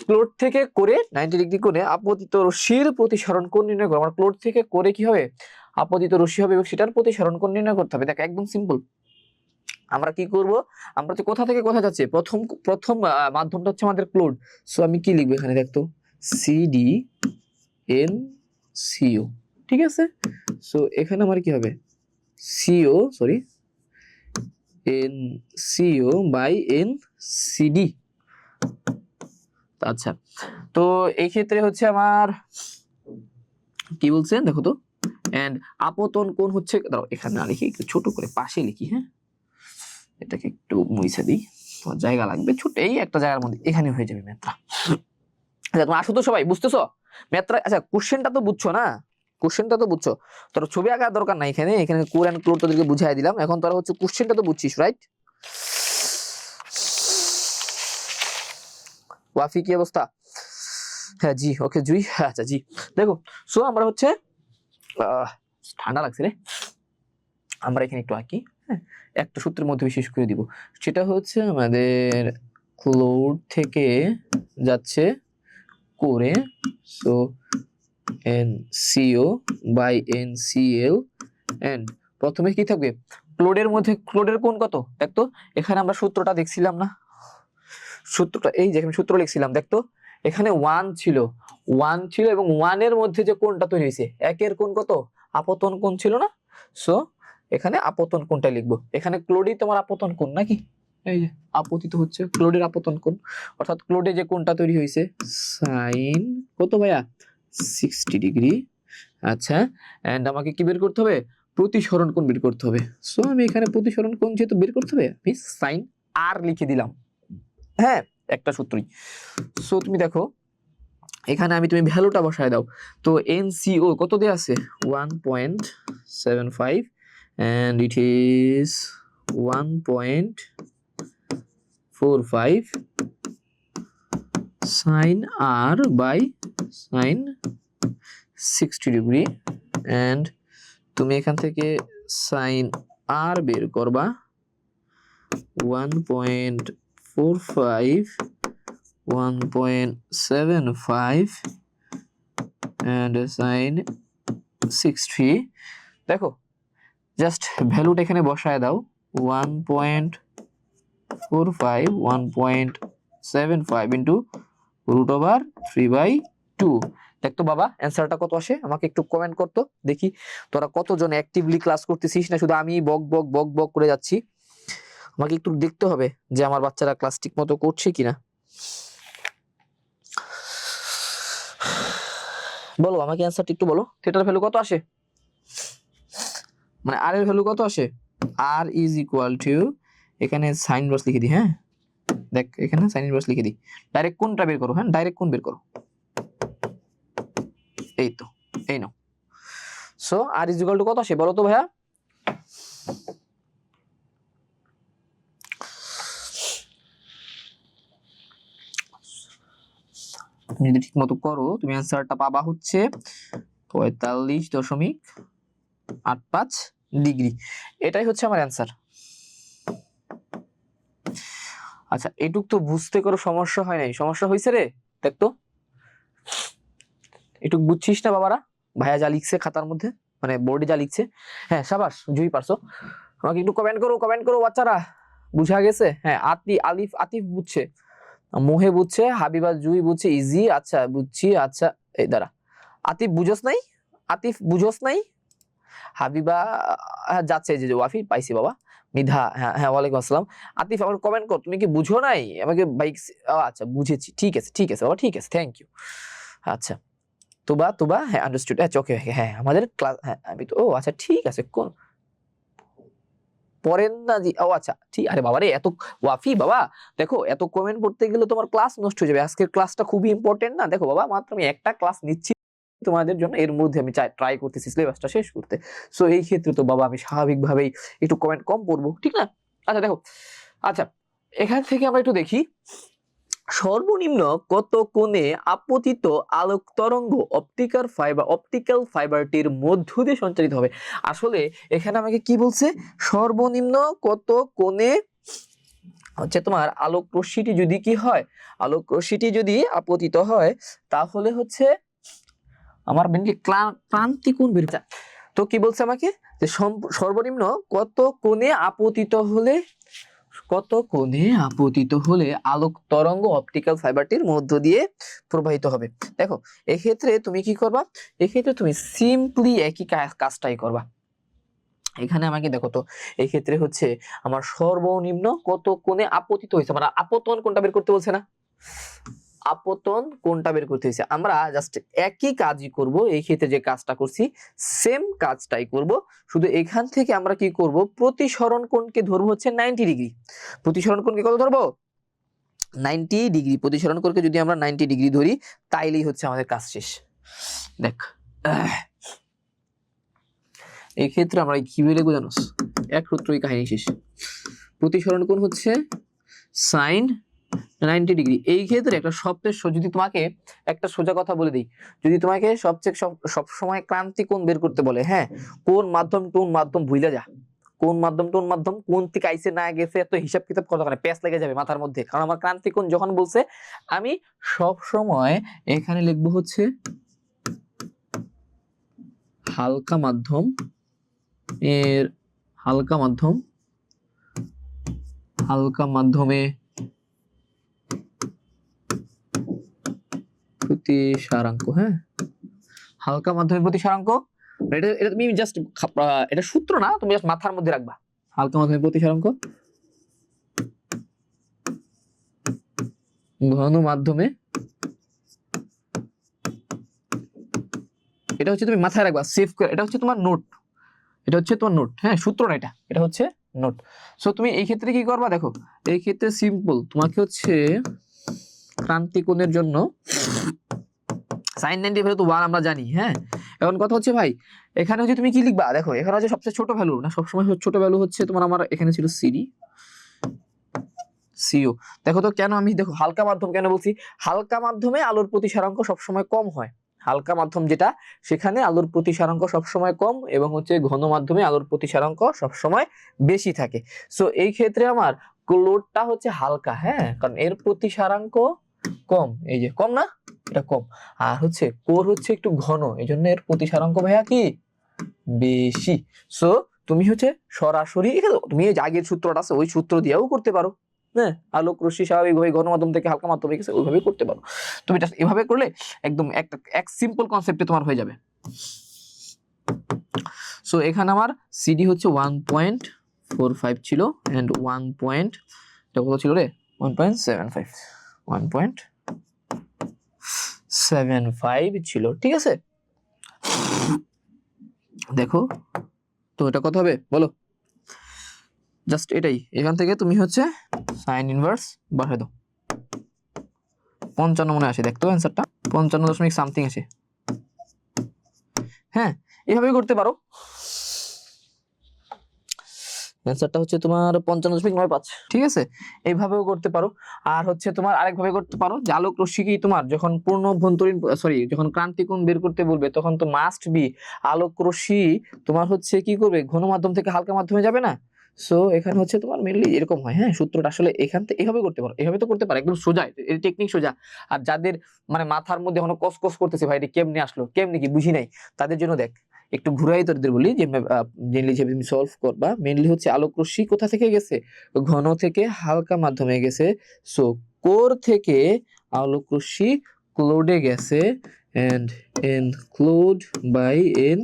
ক্লোড থেকে কোরে 90 ডিগ্রি কোণে আপতিত রশ্মির প্রতিসরণ কোণ নির্ণয় করো। আমার ক্লোড থেকে কোরে কি হবে, আপতিত রশ্মি হবে এবং সেটার প্রতিসরণ কোণ নির্ণয় করতে হবে। দেখ একদম সিম্পল। আমরা কি করব, আমরা যে কোথা থেকে কোথা যাচ্ছে, প্রথম মাধ্যমটা হচ্ছে আমাদের ক্লোড। সো আমি কি লিখবো এখানে দেখতো, CD NCO। ঠিক আছে, সো এখানে আমার কি হবে, NCO বাই NCD। আচ্ছা, তো এই ক্ষেত্রে হচ্ছে আমার কি বলছে দেখো তো, এন্ড আপতন কোণ হচ্ছে, দাঁড়াও এখানে না লিখি, একটু ছোট করে পাশে লিখি। হ্যাঁ, এটাকে একটু মুছে দিই, জায়গা লাগবে ছোট, এই একটা জায়গার মধ্যে এখানে হয়ে যাবে ম্যাথটা। আচ্ছা, তোমরা আসো তো সবাই, বুঝতেছো ম্যাথটা? আচ্ছা, কোশ্চেনটা তো বুঝছো না, কোশ্চেনটা তো বুঝছো। তোর ছবি আঁকার দরকার নাই, এখানে কোর এন্ড ক্লোড তোদেরকে বুঝাই দিলাম। এখন তোরা হচ্ছে কোশ্চেনটা তো বুঝছিস, রাইট? ওয়াফি কি অবস্থা? হ্যাঁ জি, ওকে জুই, আচ্ছা জি। দেখো, সো আমরা হচ্ছে ঠান্ডা লাগছে রে, আমরা এখানে একটু আঁকি। হ্যাঁ, একটা সূত্রের মধ্যে বিশেষ করে দিব, সেটা হচ্ছে আমাদের ক্লোড থেকে যাচ্ছে কোরে, so NCO by NCL। And প্রথমে কি থাকবে, ক্লোডের মধ্যে ক্লোডের কোণ কত দেখতো। এখানে আমরা সূত্রটা দেখছিলাম না, সূত্রটা এই যে আমি সূত্র লিখছিলাম দেখতো, এখানে 1 ছিল, 1 ছিল এবং 1 এর মধ্যে যে কোণটা তৈরি হয়েছে, একের কোণ কত, আপতন কোণ ছিল না। সো এখানে আপতন কোণটা লিখবো। এখানে ক্লোডই তোমার আপতন কোণ নাকি, এই যে আপতিত হচ্ছে ক্লোডের আপতন কোণ, অর্থাৎ ক্লোডে যে কোণটা তৈরি হয়েছে সাইন কত ভাইয়া 60 ডিগ্রি। আচ্ছা, এন্ড আমাকে কি বের করতে হবে, প্রতিসরণ কোণ বের করতে হবে। সো আমি এখানে প্রতিসরণ কোণ যেহেতু বের করতে হবে, আমি সাইন R লিখে দিলাম। হ্যাঁ, একটা সূত্রই। সো তুমি দেখো এখানে তুমি ভ্যালুটা বসায় দাও। তো NCO কত দেয়া আছে 1.75 and it is 1.45 sin R by sin 60 degree. and তুমি এখান থেকে sin R বের করবা 1.45 1.75 and sin 60। দেখো জাস্ট ভ্যালুটা এখানে বসায় দাও, 1.45 1.75 ইন্টু √3/2। দেখতো বাবা অ্যান্সারটা কত আসে, আমাকে একটু কমেন্ট করতো দেখি তোরা কতজন অ্যাক্টিভলি ক্লাস করতেছিস, না শুধু আমি বক বক বক বক করে যাচ্ছি। আমাকে একটু দেখতে হবে যে আমার বাচ্চারা ক্লাস ঠিক মতো করছে কিনা। বলো আমাকে অ্যান্সারটা একটু বলো, থিটার ভ্যালু কত আসে, মানে আর এর ভ্যালু কত আসে আর ইজ ইকুয়াল টু, এখানে সাইন ইনভার্স লিখে দিই। হ্যাঁ দেখ এখানে সাইন ইনভার্স লিখে দিই, ডাইরেক্ট কোণটা বের করো। হ্যাঁ ডাইরেক্ট কোণ বের করো, এই তো, এই নাও। So r is equal to কত আসে বলো তো ভাইয়া? তুমি যদি ঠিক মতো করো তুমি অ্যান্সারটা পাবা হচ্ছে 45.85 ডিগ্রি। এটাই হচ্ছে আমার অ্যান্সার। আচ্ছা এটুক তো বুঝতে কোনো সমস্যা হয় নাই, সমস্যা হয়েছে রে? দেখ তো এটুক বুঝছিস না বাবারা? ভাইয়া যা লিখছে খাতার মধ্যে, মানে বোর্ডে যা লিখছে। হ্যাঁ সাবাস, জুই পারছো। আমাকে একটু কমেন্ট করো বাচ্চারা, বুঝা গেছে? হ্যাঁ আলিফ আতিফ বুঝছে, মোহে বুঝছে, হাবিবা জুই বুঝছে, ইজি আচ্ছা বুঝছি। আচ্ছা এই দাঁড়া, আতিফ বুঝোস নাই? আতিফ বুঝোস নাই? হাবিবা যাচ্ছে যে ওয়াফি পাইছি বাবা। মিধা হ্যাঁ হ্যাঁ ওয়ালাইকুম আসসালাম। আতিফ আমার কমেন্ট কর, তুমি কি বুঝো নাই আমাকে বাইক? আচ্ছা বুঝেছি, ঠিক আছে বাবা, ঠিক আছে, থ্যাংক ইউ। আচ্ছা তোবা হ্যাঁ আন্ডারস্টুড। আচ্ছা ওকে হ্যাঁ আমাদের ক্লাস, হ্যাঁ আমি তো, ও আচ্ছা ঠিক আছে, কোন পড়েন না জি, ও আচ্ছা ঠিক। আরে বাবা রে এত ওয়াফি বাবা, দেখো এত কমেন্ট করতে গেলে তোমার ক্লাস নষ্ট হয়ে যাবে। আজকের ক্লাসটা খুবই ইম্পর্টেন্ট না? দেখো বাবা মাত্র আমি একটা ক্লাস নিচ্ছি তোমাদের জন্য, এর মধ্যে আমি ট্রাই করতেছি সিলেবাসটা শেষ করতে। সো এই ক্ষেত্রে তো বাবা আমি স্বাভাবিকভাবেই একটু কমেন্ট কম পড়বো, ঠিক না? আচ্ছা দেখো, আচ্ছা এখান থেকে আমরা একটু দেখি, সর্বনিম্ন কত কোণে আপতিত আলোক তরঙ্গ অপটিক্যাল ফাইবারটির মধ্য দিয়ে সঞ্চারিত হবে। আসলে এখানে আমাকে কি বলছে, সর্বনিম্ন কত কোণে হচ্ছে তোমার আলোক রশ্মিটি যদি কি হয়, আলোক রশ্মিটি যদি আপতিত হয় তাহলে হচ্ছে আমার মেনলি ক্রান্তি কোণ বের হয়। তো কি বলছে আমাকে, যে সর্বনিম্ন কত কোণে আপতিত হলে, কত কোণে আপতিত হলে আলোক তরঙ্গ অপটিক্যাল ফাইবারটির মধ্য দিয়ে প্রবাহিত হবে। দেখো এক্ষেত্রে তুমি কি করবা, এক্ষেত্রে তুমি সিম্পলি একই কাজটাই করবা। এখানে আমাকে দেখো তো, এই ক্ষেত্রে হচ্ছে আমার সর্বনিম্ন কত কোণে আপতিত হয়েছে, মানে আপতন কোণটা বের করতে বলছে না? আপতন কোণটা বের করতে হয়েছে। আমরা জাস্ট একই কাজই করব, এই ক্ষেত্রে যে কাজটা করছি সেম কাজটাই করব, শুধু এখান থেকে আমরা কি করব, প্রতিসরণ কোণকে ধরবো হচ্ছে 90 ডিগ্রি। প্রতিসরণ কোণকে কত ধরবো? 90 ডিগ্রি। প্রতিসরণ কোণকে যদি আমরা 90 ডিগ্রি ধরি তাইলেই হচ্ছে আমাদের কাজ শেষ। দেখ এই ক্ষেত্রে আমরা কি বলে জানোস, এক সূত্রই কাহিনী শেষ। প্রতিসরণ কোণ হচ্ছে সাইন 90 ডিগ্রি। এই ক্ষেত্রে একটা সবচেয়ে, যদি তোমাকে একটা সোজা কথা বলে দিই, যদি তোমাকে সব সময় ক্রান্তি কোণ বের করতে বলে, হ্যাঁ কোন মাধ্যম টোন মাধ্যম ভুইলা যা, কোন মাধ্যম টোন মাধ্যম কোন থেকে আইছে না গেছে এত হিসাব কিতাব করা দরকার নেই, প্যাচ লেগে যাবে মাথার মধ্যে। কারণ আমার ক্রান্তি কোণ যখন বলছে আমি সব সময় এখানে লিখবো হচ্ছে হালকা মাধ্যম এর, হালকা মাধ্যমে প্রতিসারাঙ্ক। হ্যাঁ হালকা মাধ্যমের প্রতিসারাঙ্ক, এটা এটা তুমি জাস্ট, এটা সূত্র না, তুমি জাস্ট মাথার মধ্যে রাখবা। হালকা মাধ্যমের প্রতিসারাঙ্ক ঘন মাধ্যমে, এটা হচ্ছে তুমি মাথায় রাখবা, সেভ করে, এটা হচ্ছে তোমার নোট, এটা হচ্ছে তোমার নোট। হ্যাঁ সূত্র না, এটা হচ্ছে নোট। সো তুমি এই ক্ষেত্রে কি করবা, দেখো এই ক্ষেত্রে সিম্পল, তোমাকে হচ্ছে ক্রান্তি কোণের জন্য sin 90 ভ্যালু তো 1 আমরা জানি। হ্যাঁ এখন কথা হচ্ছে ভাই এখানে হচ্ছে তুমি কি লিখবা, দেখো এখানে হচ্ছে সবচেয়ে ছোট ভ্যালু না, সবসময় ছোট ভ্যালু হচ্ছে তোমার, আমার এখানে ছিল সিডি সিও। দেখো তো কেন আমি, দেখো হালকা মাধ্যম কেন বলছি, হালকা মাধ্যমে আলোর প্রতিসারাঙ্ক সবসময় কম হয়। হালকা মাধ্যম যেটা সেখানে আলোর প্রতিসারাঙ্ক সবসময় কম, এবং হচ্ছে ঘন মাধ্যমে আলোর প্রতিসারাঙ্ক সবসময় বেশি থাকে। সো এই ক্ষেত্রে আমার ক্লোরটা হচ্ছে হালকা, হ্যাঁ কারণ এর প্রতিসারাঙ্ক কম, এই যে কম না, এটা কম। আর হচ্ছে কোর হচ্ছে একটু ঘন, এই জন্য এর প্রতিসারাঙ্ক ভাইয়া কি বেশি। সো তুমি হচ্ছে সরাসরি তুমি এই যে আগের সূত্রটা আছে ওই সূত্র দিয়েও করতে পারো। হ্যাঁ আলোক রশ্মি স্বাভাবিকভাবে ঘন মাধ্যম থেকে হালকা মাধ্যমে গেছে ওইভাবে করতে পারো। তুমি জাস্ট এভাবে করলে একদম এক সিম্পল কনসেপ্টে তোমার হয়ে যাবে। সো এখানে আমার সিডি হচ্ছে 1.45 ছিল, এন্ড 1 পয়েন্ট, এটা কত ছিল রে, 1.75 1.75 ছিল, ঠিক আছে। দেখো তো এটা কত হবে বলো, জাস্ট এটাই, এখান থেকে তুমি হচ্ছে সাইন ইনভার্স বসাই দাও। 55 মনে আসে, দেখতো অ্যান্সারটা 55 সামথিং আসে। হ্যাঁ, এভাবেই করতে পারো। অ্যান্সারটা হচ্ছে তোমার 55.95। ঠিক আছে, এইভাবেও করতে পারো। আর হচ্ছে তোমার আরেকভাবে করতে পারো যে আলোক রশ্মি কি তোমার যখন পূর্ণ অভ্যন্তরীণ যখন ক্রান্তিকোণ বের করতে বলবে তখন তো মাস্ট বি আলোক রশ্মি তোমার হচ্ছে কি করবে, ঘন মাধ্যম থেকে হালকা মাধ্যমে যাবে না। সো এখানে হচ্ছে তোমার মেইনলি এরকম হয়। হ্যাঁ, সূত্রটা আসলে এখান থেকে এভাবে করতে পারো, এভাবে তো করতে পারো, একদম সোজা, এর টেকনিক সোজা। আর যাদের মানে মাথার মধ্যে এখনো কস করতেছে ভাই এটা কেমনে আসলো, কেমনে কি বুঝি নাই, তাদের জন্য দেখ একটু ঘুরাই তোদের বলি যে মেইনলি যে তুমি সলভ করবা, মেইনলি হচ্ছে আলোক রশ্মি কোথা থেকে গেছে, ঘন থেকে হালকা মাধ্যমে গেছে। সো কোর থেকে আলোক রশ্মি ক্লোডে গেছে এন্ড এনক্লোড বাই এন।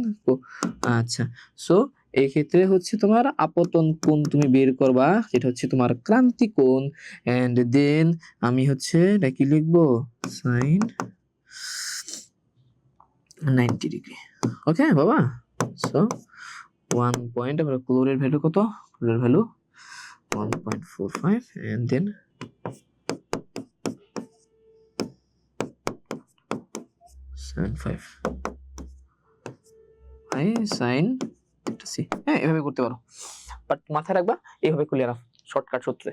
আচ্ছা, সো এই ক্ষেত্রে হচ্ছে তোমার আপতন কোণ তুমি বের করবা, যেটা হচ্ছে তোমার ক্রান্তি কোণ। এন্ড দেন আমি হচ্ছে এটা কি লিখবো, সাইন 90 ডিগ্রি। ওকে বাবা, সো 1 পয়েন্ট, আমরা ক্লোরের ভ্যালু কত, ক্লোরের value 1.45 and then sin 5 i sin এটা সি। হ্যাঁ, এভাবে করতে পারো, বাট মাথায় রাখবা এইভাবে ক্লিয়ার আপ শর্টকাট সূত্রে।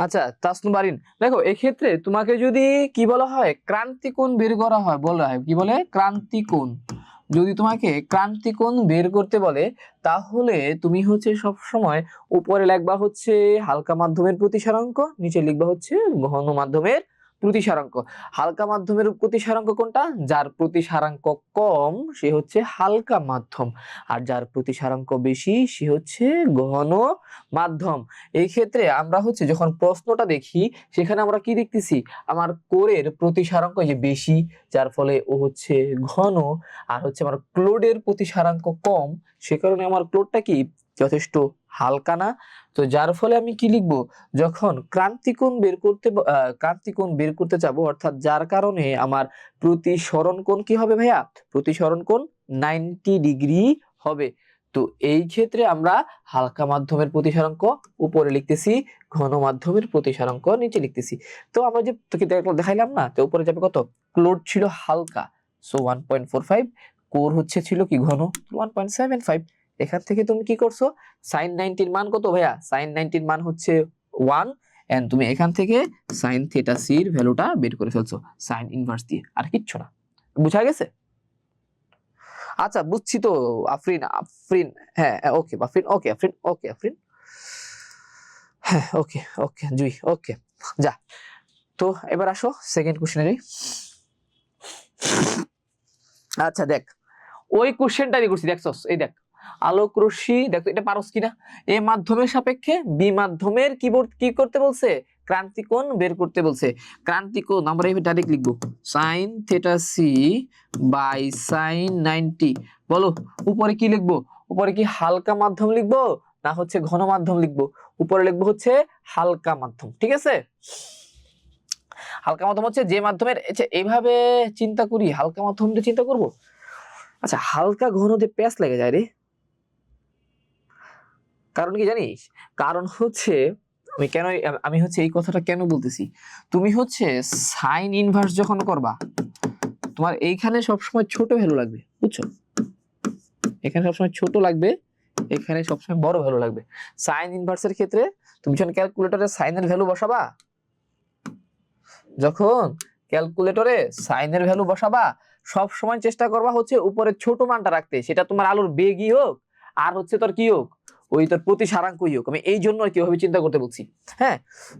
আচ্ছা তাসনুবারিন, দেখো এই ক্ষেত্রে তোমাকে যদি কি বলা হয়, ক্রান্তিকোণ বের করা হয়, বলা হয় কি বলে, ক্রান্তিকোণ। যদি তোমাকে ক্রান্তিকোণ বের করতে বলে তাহলে তুমি হচ্ছে সব সময় উপরে লিখবা হচ্ছে হালকা মাধ্যমের প্রতিসারাঙ্ক, নিচে লিখবা হচ্ছে ঘন মাধ্যমের প্রতিসারাঙ্ক। হালকা মাধ্যমের প্রতিসারাঙ্ক কোনটা, যার প্রতিসারাঙ্ক কম সে হচ্ছে হালকা মাধ্যম, আর যার প্রতিসারাঙ্ক বেশি সে হচ্ছে ঘন মাধ্যম। এই ক্ষেত্রে আমরা হচ্ছে যখন প্রশ্নটা দেখি সেখানে আমরা কি দেখতেছি, আমার কোরের প্রতিসারাঙ্ক যে বেশি, যার ফলে ও হচ্ছে ঘন, আর হচ্ছে আমার ক্লোডের প্রতিসারাঙ্ক কম, সে কারণে আমার ক্লোডটা কি যথেষ্ট হালকা না। তো যার ফলে আমি কি লিখবো, যখন ক্রান্তিকোণ বের করতে যাবো, অর্থাৎ যার কারণে আমার প্রতিসরণ কোণ কি হবে ভাইয়া, প্রতিসরণ কোণ 90 ডিগ্রি হবে। তো এই ক্ষেত্রে আমরা হালকা মাধ্যমের প্রতিসারাঙ্ক উপরে লিখতেছি, ঘন মাধ্যমের প্রতিসারাঙ্ক নিচে লিখতেছি। তো আমরা যে তোকে দেখাইলাম না, তো উপরে যাবে কত, ক্লোড ছিল হালকা, সো 1.45, কোর হচ্ছে ছিল কি ঘন 1.75। এখান থেকে তুমি কি করছো, sin 90 এর মান কত ভাইয়া, sin 90 এর মান হচ্ছে 1, এন্ড তুমি এখান থেকে sin থিটা c এর ভ্যালুটা বের করে ফেলছো sin ইনভার্স দিয়ে, আর কিচ্ছু না। বুঝা গেছে? আচ্ছা বুঝছি তো আফরিন, আফরিন হ্যাঁ ওকে আফরিন, ওকে আফরিন, ওকে আফরিন, হ্যাঁ ওকে ওকে জুই, ওকে যা। তো এবার আসো সেকেন্ড কোশ্চেনে। আচ্ছা দেখ, ওই কোশ্চেনটাই করছি, দেখছস, এই দেখ আলোক রশ্মি, দেখো এটা পারস কিনা, এ মাধ্যমের সাপেক্ষে বি মাধ্যমের কি করতে বলছে, ক্রান্তিকোণ বের করতে বলছে। ক্রান্তিকোণ আমরা এইভাবে ডাইরেক্ট লিখবো sin theta c by sin 90। বলো উপরে কি লিখবো, উপরে কি হালকা মাধ্যম লিখবো না হচ্ছে ঘন মাধ্যম লিখবো, উপরে লিখবো হচ্ছে হালকা মাধ্যম। ঠিক আছে, হালকা মাধ্যম হচ্ছে যে মাধ্যমের, এইভাবে চিন্তা করি, হালকা মাধ্যমটা চিন্তা করব। আচ্ছা হালকা ঘনতে প্যাচ লেগে যায় রে, কারণ কি জানিস, কারণ হচ্ছে আমি হচ্ছে এই কথাটা কেন বলতেছি, তুমি হচ্ছে সাইন ইনভার্স যখন করবা তোমার এইখানে সবসময় ছোট ভ্যালু লাগবে, বুঝছো, এখানে সবসময় ছোট লাগবে, এখানে সবসময় বড় ভ্যালু লাগবে। সাইন ইনভার্সের ক্ষেত্রে তুমি যখন ক্যালকুলেটরে সাইনের ভ্যালু বসাবা, যখন ক্যালকুলেটরে সাইনের ভ্যালু বসাবা সব সময় চেষ্টা করবা হচ্ছে উপরে ছোট মানটা রাখতে, সেটা তোমার আলোর বেগই হোক আর হচ্ছে তোর কি হোক, ওই তোর প্রতিসারাঙ্কই হোক। আমি এই জন্য কিভাবে চিন্তা করতে বলছি। হ্যাঁ,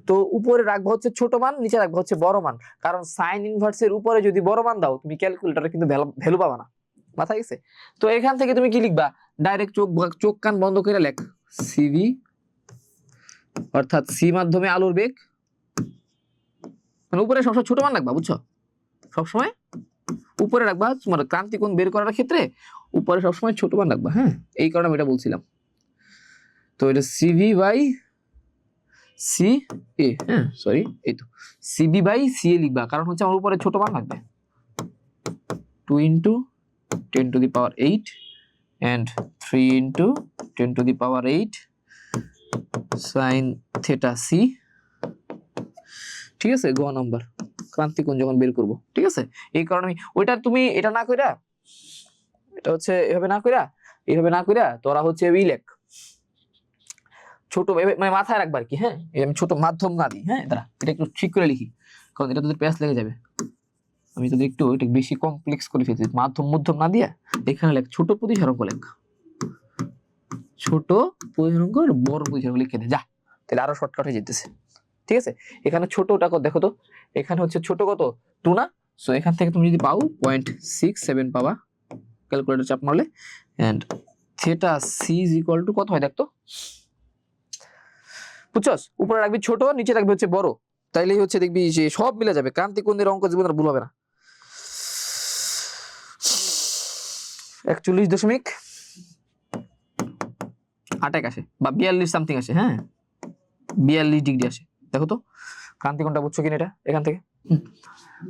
তো উপরে রাখবো হচ্ছে ছোট মান, নিচে রাখবো হচ্ছে বড় মান, কারণ সাইন ইনভার্সের উপরে যদি বড় মান দাও তুমি ক্যালকুলেটরে কিন্তু ভ্যালু পাবা না। মাথা গেছে? তো এখান থেকে তুমি কি লিখবা, ডাইরেক্ট চোখ কান বন্ধ করে লেখ সিভি, অর্থাৎ সি মাধ্যমে আলোর বেগ, মানে উপরে সবসময় ছোট মান রাখবা, বুঝছো, সবসময় উপরে রাখবা, তোমার ক্রান্তিকোণ বের করার ক্ষেত্রে উপরে সবসময় ছোট মান রাখবা। হ্যাঁ, এই কারণে আমি এটা বলছিলাম। তো এটা সিভি বাই সি এ, হ্যাঁ সরি, এই তো সিবি বাই সি এ লিখবা, কারণ হচ্ছে আমার উপরে ছোট মান লাগবে, 2 into 10 to the power 8 and 3 into 10 to the power 8 sine theta C, ঠিক আছে, গ নাম্বার ক্রান্তি কোণ যখন বের করব, ঠিক আছে। এই কারণে ওইটা তুমি এটা না কইরা, এটা হচ্ছে এইভাবে না কইরা তোরা হচ্ছে এই লেখ ছোট মানে মাথায় রাখবার কি, হ্যাঁ আমি ছোট মাধ্যম না দিই, হ্যাঁ দাঁড়া এটা একটু ঠিক করে লিখি, কারণ এটা তোদের প্যাচ লেগে যাবে। আমি যদি একটু এটা বেশি কমপ্লেক্স করে ফেলছি, মধ্যম না দিয়া এখানে লেখ ছোট প্রতিসারঙ্ক লেখ, ছোট প্রতিসারঙ্ক আর বড় প্রতিসারঙ্ক লিখে দে যা, তাহলে আরো শর্টকাট হয়ে যেতেছে, ঠিক আছে। এখানে ছোটটা কত দেখো তো, এখানে হচ্ছে ছোট কত 2 না, সো এখান থেকে তুমি যদি পাও 0.67 পাবা ক্যালকুলেটর চাপ মারলে, and theta C is equal to কত হয় দেখতো, বুঝছস, উপরে রাখবি ছোট, নিচে রাখবি হচ্ছে বড়, তাইলেই হচ্ছে দেখবি যে সব মিলে যাবে, ক্রান্তি কোণের অঙ্ক জীবন আর ভুল হবে না। 41.8 আসে বা 42 সামথিং আসে, হ্যাঁ 42 ডিগ্রি আসে, দেখো তো ক্রান্তি কোণটা বুঝছো কিনা এটা এখান থেকে।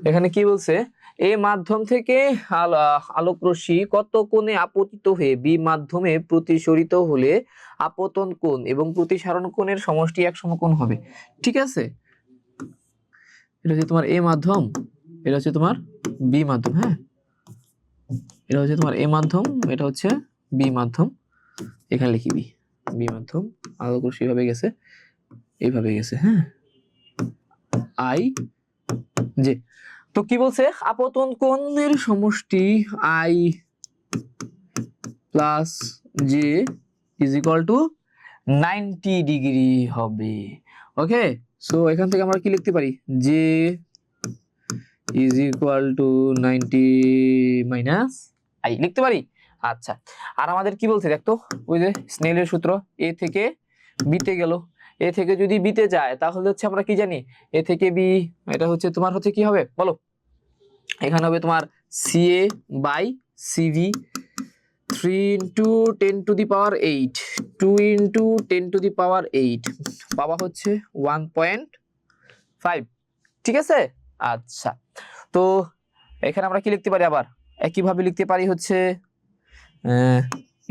এখানে কি বলছে, এ মাধ্যম থেকে আলোক রশ্মি কত কোণে আপতিত হয়ে বি মাধ্যমে প্রতিসরিত হলে আপতন কোণ এবং প্রতিসারণ কোণের সমষ্টি এক সমকোণ হবে, ঠিক আছে। এটা হচ্ছে তোমার এ মাধ্যম, এটা হচ্ছে তোমার বি মাধ্যম, হ্যাঁ এটা হচ্ছে তোমার এ মাধ্যম, এটা হচ্ছে বি মাধ্যম, এখানে লিখি বি মাধ্যম, আলোক রশ্মি ভাবে গেছে, এইভাবে গেছে, হ্যাঁ আই জে। তো কি বলছে, আপতন কোণের সমষ্টি I plus J is equal to 90 degree হবে, ওকে। সো এখান থেকে আমরা কি লিখতে পারি, J is equal to 90 minus I লিখতে পারি। আচ্ছা, আর আমাদের কি বলছে দেখতো, ওই যে স্নেলের সূত্র, এ থেকে বিতে গেল, এ থেকে যদি বিতে যায় তাহলে হচ্ছে আমরা কি জানি, এ থেকে বি, এটা হচ্ছে তোমার হচ্ছে কি হবে বলো, এখানে হবে তোমার CA by CV 3 into 10 to the power 8, 2 into 10 to the power 8 পাওয়া হচ্ছে 1.5, ঠিক আছে। আচ্ছা, তো এখানে আমরা কি লিখতে পারি, আবার একইভাবে লিখতে পারি হচ্ছে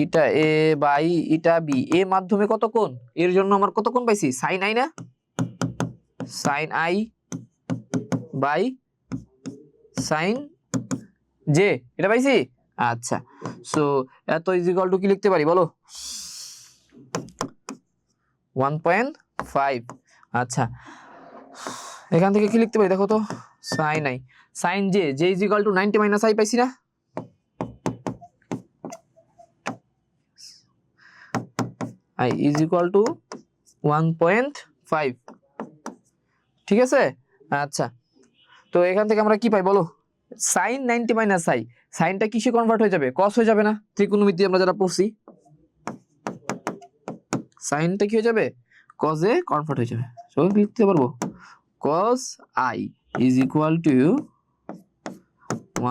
ইটা এ বাই ইটা বি, এ মাধ্যমে কত কোণ, এর জন্য আমার কত কোণ পাইছি, সাইন আই না, sine I by sine J, এটা পাইছি। আচ্ছা, সো এত ইজ ইকুয়াল টু কি লিখতে পারি বলো, 1.5। আচ্ছা, এখান থেকে কি লিখতে পারি দেখো তো, sine I sine J, J is equal to 90 minus I পাইছি না, আই ইজ ইকুয়াল টু 1.5, ঠিক আছে। আচ্ছা, তো এখান থেকে আমরা কি পাই বলো, সাইন 90 মাইনাস আই, সাইনটা কিসে কনভার্ট হয়ে যাবে, কস হয়ে যাবে না, ত্রিকোণমিতি আমরা যারা পড়ছি, সাইনটা কি হয়ে যাবে, কজে কনভার্ট হয়ে যাবে, সো লিখতে পারবো cos i is equal to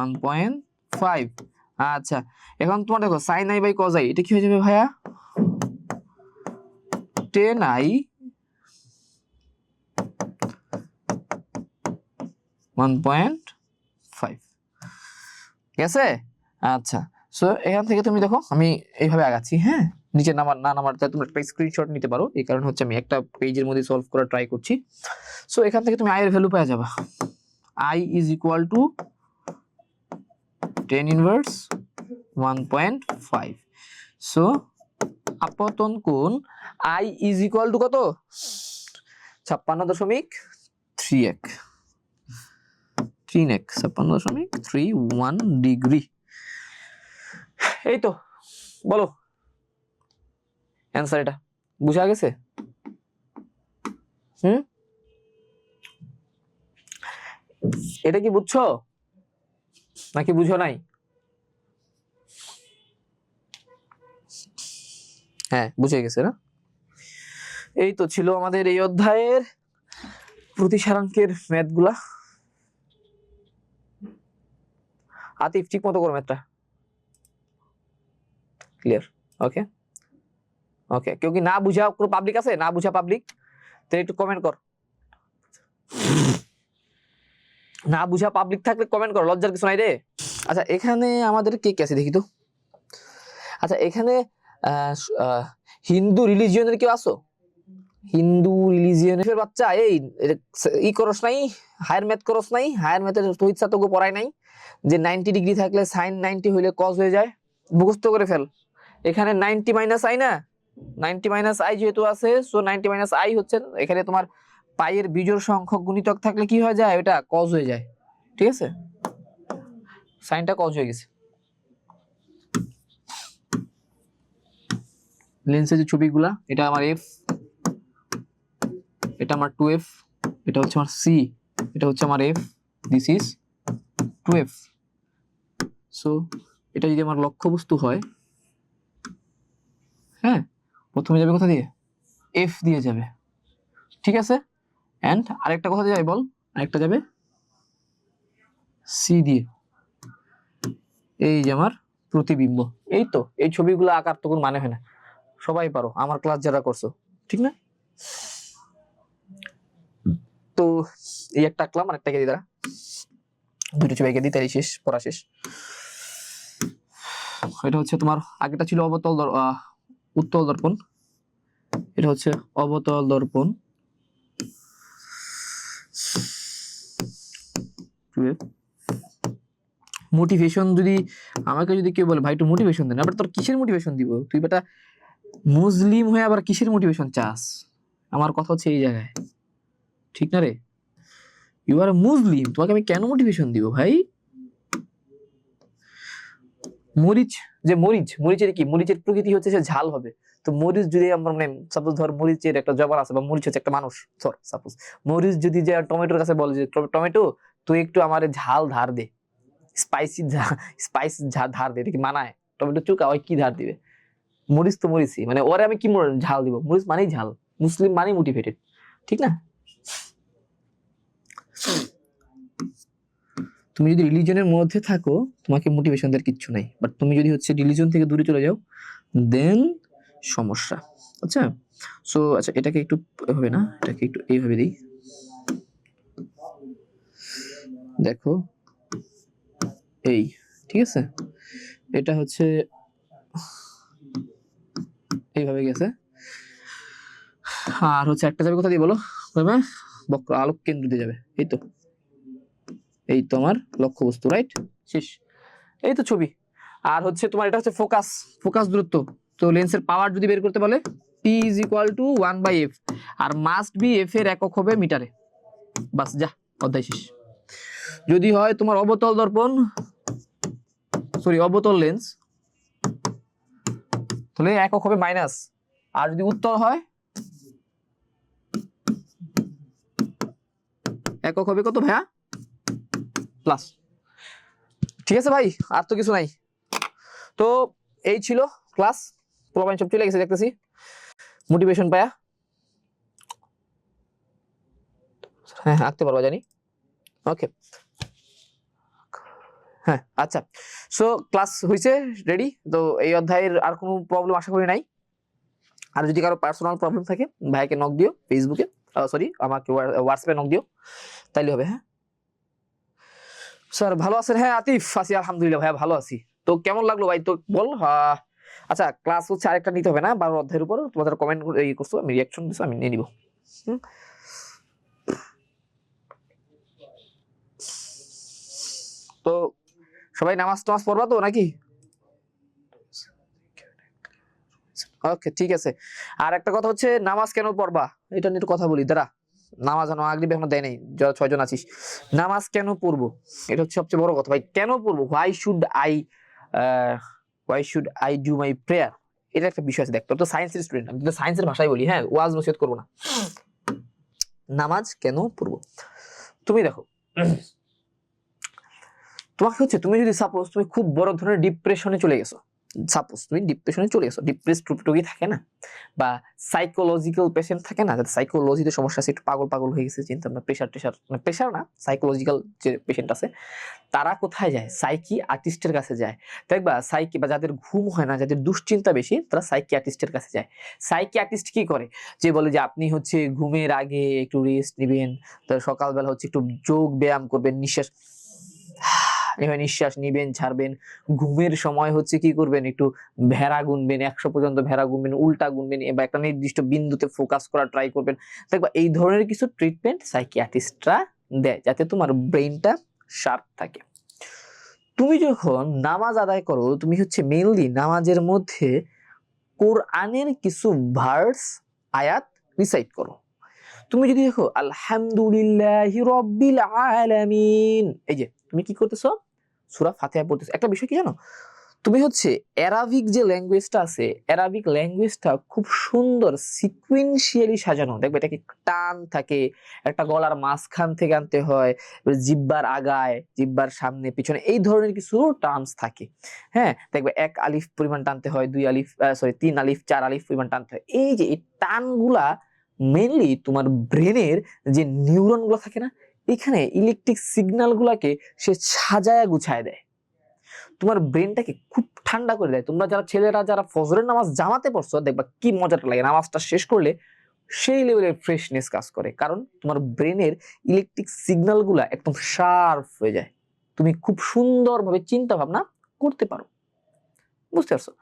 1.5। আচ্ছা, এখন তোমার দেখো sin i by cos i, এটা কি হয়ে যাবে ভাইয়া, 10i 1.5, ঠিক আছে। আচ্ছা, সো এখান থেকে তুমি দেখো আমি এইভাবে আগাচ্ছি, হ্যাঁ নিচে নামার তুমি একটা স্ক্রিনশট নিতে পারো, এই কারণে হচ্ছে আমি একটা পেজের মধ্যে সলভ করার ট্রাই করছি। সো এখান থেকে তুমি আই এর ভ্যালু পেয়ে যাবা, i is equal to 10 inverse 1.5। So আপতন কোণ আই ইজ ইকুয়াল টু কত, 56.31 56.31 ডিগ্রি। এই তো বলো অ্যান্সার, এটা বুঝা গেছে, এটা কি বুঝছো নাকি বুঝো নাই, হ্যাঁ বুঝে গেছে না। এই তো ছিল আমাদের এই অধ্যায়ের প্রতিসারাঙ্কের ম্যাথ গুলা। আতিফ ঠিক মতো করো ম্যাথটা, ক্লিয়ার, ওকে ওকে। কেউ কি না বুঝা কোনো পাবলিক আছে, না বুঝা পাবলিক, তো একটু কমেন্ট কর, না বুঝা পাবলিক থাকলে কমেন্ট কর, লজ্জার কিছু নাই রে। আচ্ছা, এখানে আমাদের কে কে আছে দেখি তো, আচ্ছা এখানে হিন্দু রিলিজিয়নের কেউ আসো, হিন্দু রিলিজিয়নের বাচ্চা এই ই করস নাই, হায়ার ম্যাথ করস নাই, হায়ার ম্যাথের তহিদ সাতকে পড়ায় নাই যে 90 ডিগ্রি থাকলে সাইন 90 হইলে কজ হয়ে যায়, মুখস্থ করে ফেল। এখানে 90 মাইনাস আই না, 90 মাইনাস আই যেহেতু আছে, সো 90 মাইনাস আই হচ্ছে এখানে তোমার পাইয়ের বিজোড় সংখ্যক গুণিতক থাকলে কি হয়ে যায়, ওটা কজ হয়ে যায়। ঠিক আছে, সাইনটা কজ হয়ে গেছে। লেন্সের যে ছবিগুলা, এটা আমার এফ, এটা আমার 2f, এটা হচ্ছে আমার সি, এটা হচ্ছে আমার F, this is 2f। So এটা যদি আমার লক্ষ্যবস্তু হয়, হ্যাঁ, প্রথমে যাবে কোথা দিয়ে, এফ দিয়ে যাবে। ঠিক আছে, এন্ড আরেকটা কোথা দিয়ে যাবে বল, আরেকটা যাবে সি দিয়ে। এই যে আমার প্রতিবিম্ব। এই তো, এই ছবিগুলো আঁকার তো কোনো মানে হয় না, সবাই পারো আমার ক্লাস যারা করছো, ঠিক না? তো এই একটা আঁকলাম, আরেকটা কে দিই, দাঁড়া দুটো ছবি এঁকে দিই, তাই শেষ, পড়া শেষ। এটা হচ্ছে তোমার, আগেটা ছিল উত্তল দর্পণ, এটা হচ্ছে অবতল দর্পণ। মোটিভেশন যদি আমাকে যদি কেউ বলে ভাই একটু মোটিভেশন দেন, আবার তোর কিসের মোটিভেশন দিব, তুই বেটা মুসলিম হয়ে আবার কিসের মোটিভেশন চাস? আমার কথা হচ্ছে এই জায়গায়, ঠিক না রে? ইউ আর মুসলিম, তোমাকে আমি কেন মোটিভেশন দিব ভাই? মরিচ, যে মরিচের কি, মরিচের প্রকৃতি হচ্ছে সে ঝাল হবে। তো মরিচ যদি আমরা মানে সাপোজ ধর মরিচের একটা জবান আছে, বা মরিচ হচ্ছে একটা মানুষ, ধর সাপোজ মরিচ যদি যে টমেটোর কাছে বলে যে টমেটো তুই একটু আমার ঝাল ধার দে, স্পাইস ধার দে, এটা কি মানায়? টমেটো চুকা ওই কি ধার দিবে? মরিচ তো মরিচই, মানে ওরে আমি কি ঝাল দিব? মরিচ মানেই ঝাল, মুসলিম মানেই মোটিভেটেড, ঠিক না? তুমি যদি রিলিজনের মধ্যে থাকো, তোমাকে মোটিভেশন দেওয়ার কিচ্ছু নাই, বাট তুমি যদি হচ্ছে রিলিজন থেকে দূরে চলে যাও, দেন সমস্যা। আচ্ছা, সো আচ্ছা এটাকে একটু হবে না, এটাকে একটু এইভাবে দিই, দেখো এই, ঠিক আছে, এটা হচ্ছে এইভাবে গেছে, আর হচ্ছে একটা যাবে কোথা দিয়ে বলো, বক্র আলোক কেন্দ্র দিয়ে যাবে, এই তো, এই তো আমার লক্ষ্যবস্তু, রাইট, শেষ। এই তো ছবি। আর হচ্ছে তোমার এটা হচ্ছে ফোকাস দূরত্ব। তো লেন্সের পাওয়ার যদি বের করতে বলে, P is equal to 1/f, আর মাস্ট বি f এর একক হবে মিটারে। বাস, যা, অধ্যায় শেষ। যদি হয় তোমার অবতল দর্পণ, সরি অবতল লেন্স, তাহলে একক হবে মাইনাস, আর যদি উত্তল হয় একক হবে কত ভাইয়া, প্লাস। ঠিক আছে ভাই, আর তো কিছু নাই। তো এই ছিল ক্লাস, প্রবলেম সব চলে গেছে দেখতেছি, মোটিভেশন পায়া, হ্যাঁ আঁকতে পারবা জানি, ওকে, হ্যাঁ আচ্ছা। সো ক্লাস হয়েছে, রেডি। তো এই অধ্যায়ের আর কোনো প্রবলেম আশা করি নাই। আর যদি কারো পার্সোনাল প্রবলেম থাকে ভাইকে নক দিও ফেসবুকে, সরি আমাকে হোয়াটসঅ্যাপে নক দিও, তাইলে হবে। হ্যাঁ স্যার ভালো আছেন? হ্যাঁ আতিফ আছি, আলহামদুলিল্লাহ ভাইয়া ভালো আছি। তো কেমন লাগলো ভাই তো বল। আচ্ছা ক্লাস হচ্ছে আরেকটা নিতে হবে না, 12 অধ্যায়ের উপর তোমাদের কমেন্ট করছো, আমি রিয়াকশন দিচ্ছি, আমি নিয়ে নিব। তো সবাই নামাজ টামাজ পড়বা তো নাকি? ওকে ঠিক আছে। আর একটা কথা হচ্ছে, নামাজ কেন পড়বা এটা নিয়ে একটু কথা বলি, দাঁড়া। নামাজ মাগরিব এখনো দেয় নাই, যারা 6 জন আছিস, নামাজ কেন পড়বো এটা হচ্ছে সবচেয়ে বড় কথা ভাই। কেন পড়বো, why should I do my prayer, এটা একটা বিষয় আছে। দেখ তোর তো সায়েন্সের স্টুডেন্ট, আমি তো সায়েন্সের ভাষায় বলি, হ্যাঁ ওয়াজ নসিহত করবো না। নামাজ কেন পড়বো, তুমি দেখো, তোমাকে হচ্ছে, তুমি যদি সাপোজ তুমি খুব বড় ধরনের ডিপ্রেশনে চলে গেছো, সাপোজ তুমি ডিপ্রেশনে চলে গেছো, ডিপ্রেস টুকটুকি থাকে না, বা সাইকোলজিক্যাল পেশেন্ট থাকে না, যাদের সাইকোলজিতে সমস্যা আছে, একটু পাগল হয়ে গেছে, চিন্তা ভাবনা, প্রেশার, মানে প্রেশার না, সাইকোলজিক্যাল যে পেশেন্ট আছে, তারা কোথায় যায়? সাইকি আর্টিস্টের কাছে যায়। দেখবা সাইকি, বা যাদের ঘুম হয় না, যাদের দুশ্চিন্তা বেশি, তারা সাইকি আর্টিস্টের কাছে যায়। সাইকি আর্টিস্ট কি করে, যে বলে যে আপনি হচ্ছে ঘুমের আগে একটু রেস্ট নেবেন, তো সকালবেলা হচ্ছে একটু যোগ ব্যায়াম করবেন, নিঃশ্বাস এভাবে নিঃশ্বাস নিবেন ছাড়বেন। ঘুমের সময় হচ্ছে কি করবেন, একটু ভেড়া গুনবেন, 100 পর্যন্ত ভেড়া গুনবেন, উল্টা গুনবেন, বা একটা নির্দিষ্ট বিন্দুতে ফোকাস করা ট্রাই করবেন। দেখবা এই ধরনের কিছু ট্রিটমেন্ট সাইকিয়াট্রিস্টরা দেয় যাতে তোমার ব্রেইনটা শার্প থাকে। তুমি যখন নামাজ আদায় করো, তুমি হচ্ছে মেইনলি নামাজের মধ্যে কোরআনের কিছু ভার্স, আয়াত রিসাইট করো। তুমি যদি দেখো আলহামদুলিল্লাহি রাব্বিল আলামিন, এই যে তুমি কি করতেছো, সূরা ফাতিহা পড়তেছো। একটা বিষয় কি জানো, তুমি হচ্ছে অ্যারাবিক যে ল্যাঙ্গুয়েজটা আছে, অ্যারাবিক ল্যাঙ্গুয়েজটা খুব সুন্দর সিকুয়েন্সিয়ালি সাজানো। দেখবে এটা কি টান থাকে, একটা গলার মাঝখান থেকে আনতে হয়, জিহ্বার আগায়, জিহ্বার সামনে পিছনে, এই ধরনের কিছু টার্মস থাকে। হ্যাঁ, দেখবে 1 আলিফ পরিমাণ টানতে হয়, 2 আলিফ 3 আলিফ 4 আলিফ পরিমাণ টানতে হয়। এই যে এই টানগুলা মেইনলি তোমার ব্রেনের যে নিউরন গুলো থাকে না, এখানে ইলেকট্রিক সিগন্যাল গুলাকে সে সাজায়া গুছায় দেয়, তোমার ব্রেনটাকে খুব ঠান্ডা করে দেয়। তোমরা যারা ছেলেরা যারা ফজরের নামাজ জামাতে পড়ছো, দেখবা কি মজাটা লাগে, নামাজটা শেষ করলে সেই লেভেলের ফ্রেশনেস কাজ করে, কারণ তোমার ব্রেনের ইলেকট্রিক সিগন্যাল গুলা একদম শার্প হয়ে যায়, তুমি খুব সুন্দরভাবে চিন্তা ভাবনা করতে পারো। বুঝতে পারছো?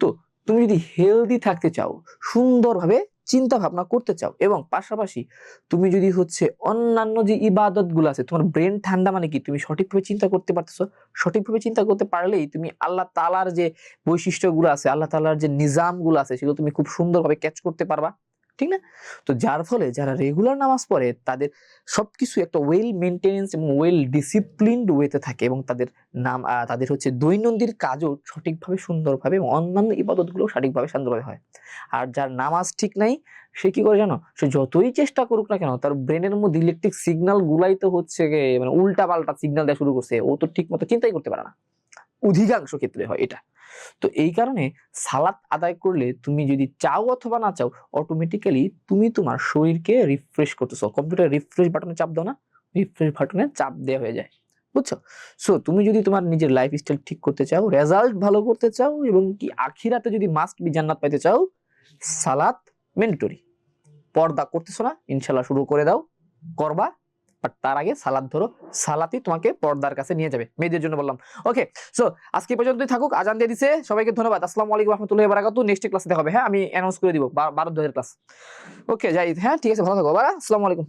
তো তুমি যদি হেলদি থাকতে চাও, সুন্দরভাবে চিন্তা ভাবনা করতে চাও, এবং পাশাপাশি তুমি যদি হচ্ছে অন্যান্য যে ইবাদত গুলো আছে, তোমার ব্রেন ঠান্ডা মানে কি, তুমি সঠিকভাবে চিন্তা করতে পারতেছো। সঠিকভাবে চিন্তা করতে পারলেই তুমি আল্লাহ তাআলার যে বৈশিষ্ট্যগুলো আছে, আল্লাহ তাআলার যে নিজাম গুলো আছে, সেগুলো তুমি খুব সুন্দরভাবে ক্যাচ করতে পারবা, ঠিক না? তো যার ফলে যারা রেগুলার নামাজ পড়ে, তাদের সবকিছু একটা ওয়েল মেনটেনেন্স এবং ওয়েল ডিসিপ্লিনড ওয়েতে থাকে, এবং তাদের হচ্ছে দৈনন্দিন কাজও সঠিকভাবে সুন্দরভাবে এবং অন্যান্য ইবাদতগুলো সঠিকভাবে সুন্দরভাবে হয়। আর যার নামাজ ঠিক নাই, সে কি করে জানো, সে যতই চেষ্টা করুক না কেন, তার ব্রেনের মধ্যে ইলেকট্রিক সিগন্যাল গুলাই তো হচ্ছে মানে উল্টা পাল্টা সিগন্যাল দেওয়া শুরু করছে, ও তো ঠিক মতো চিন্তাই করতে পারে না, অধিকাংশ ক্ষেত্রে হয় এটা। তো এই কারণে সালাত আদায় করলে তুমি যদি চাও অথবা না চাও, অটোমেটিক্যালি তুমি তোমার শরীরকে রিফ্রেশ করতেছো। কম্পিউটার রিফ্রেশ বাটনে চাপ দাও না, রিফ্রেশ বাটনে চাপ দেওয়া হয়ে যায়, বুঝছো? সো তুমি যদি তোমার নিজের লাইফস্টাইল ঠিক করতে চাও, রেজাল্ট ভালো করতে চাও, এবং কি আখিরাতে যদি মাস্ট বি জান্নাত পাইতে চাও, সালাত ম্যান্ডেটরি। পর্দা করতেছো না, ইনশাল্লাহ শুরু করে দাও, করবা, বাট তার আগে সালাত ধরো, সালাতই তোমাকে পর্দার কাছে নিয়ে যাবে। মেয়েদের জন্য বললাম। ওকে, সো আজকে পর্যন্তই থাকুক, আজান দিয়ে দিছে, সবাইকে ধন্যবাদ। আসসালামু আলাইকুম রাহমাতুল্লাহি ওয়া বারাকাতুহু। নেক্সট ক্লাসে দেখা হবে। হ্যাঁ, আমি অ্যানাউন্স করে দিব 12 ক্লাস। ওকে, যাই, হ্যাঁ ঠিক আছে, ভালো থাকো বাবা, আসসালামু আলাইকুম।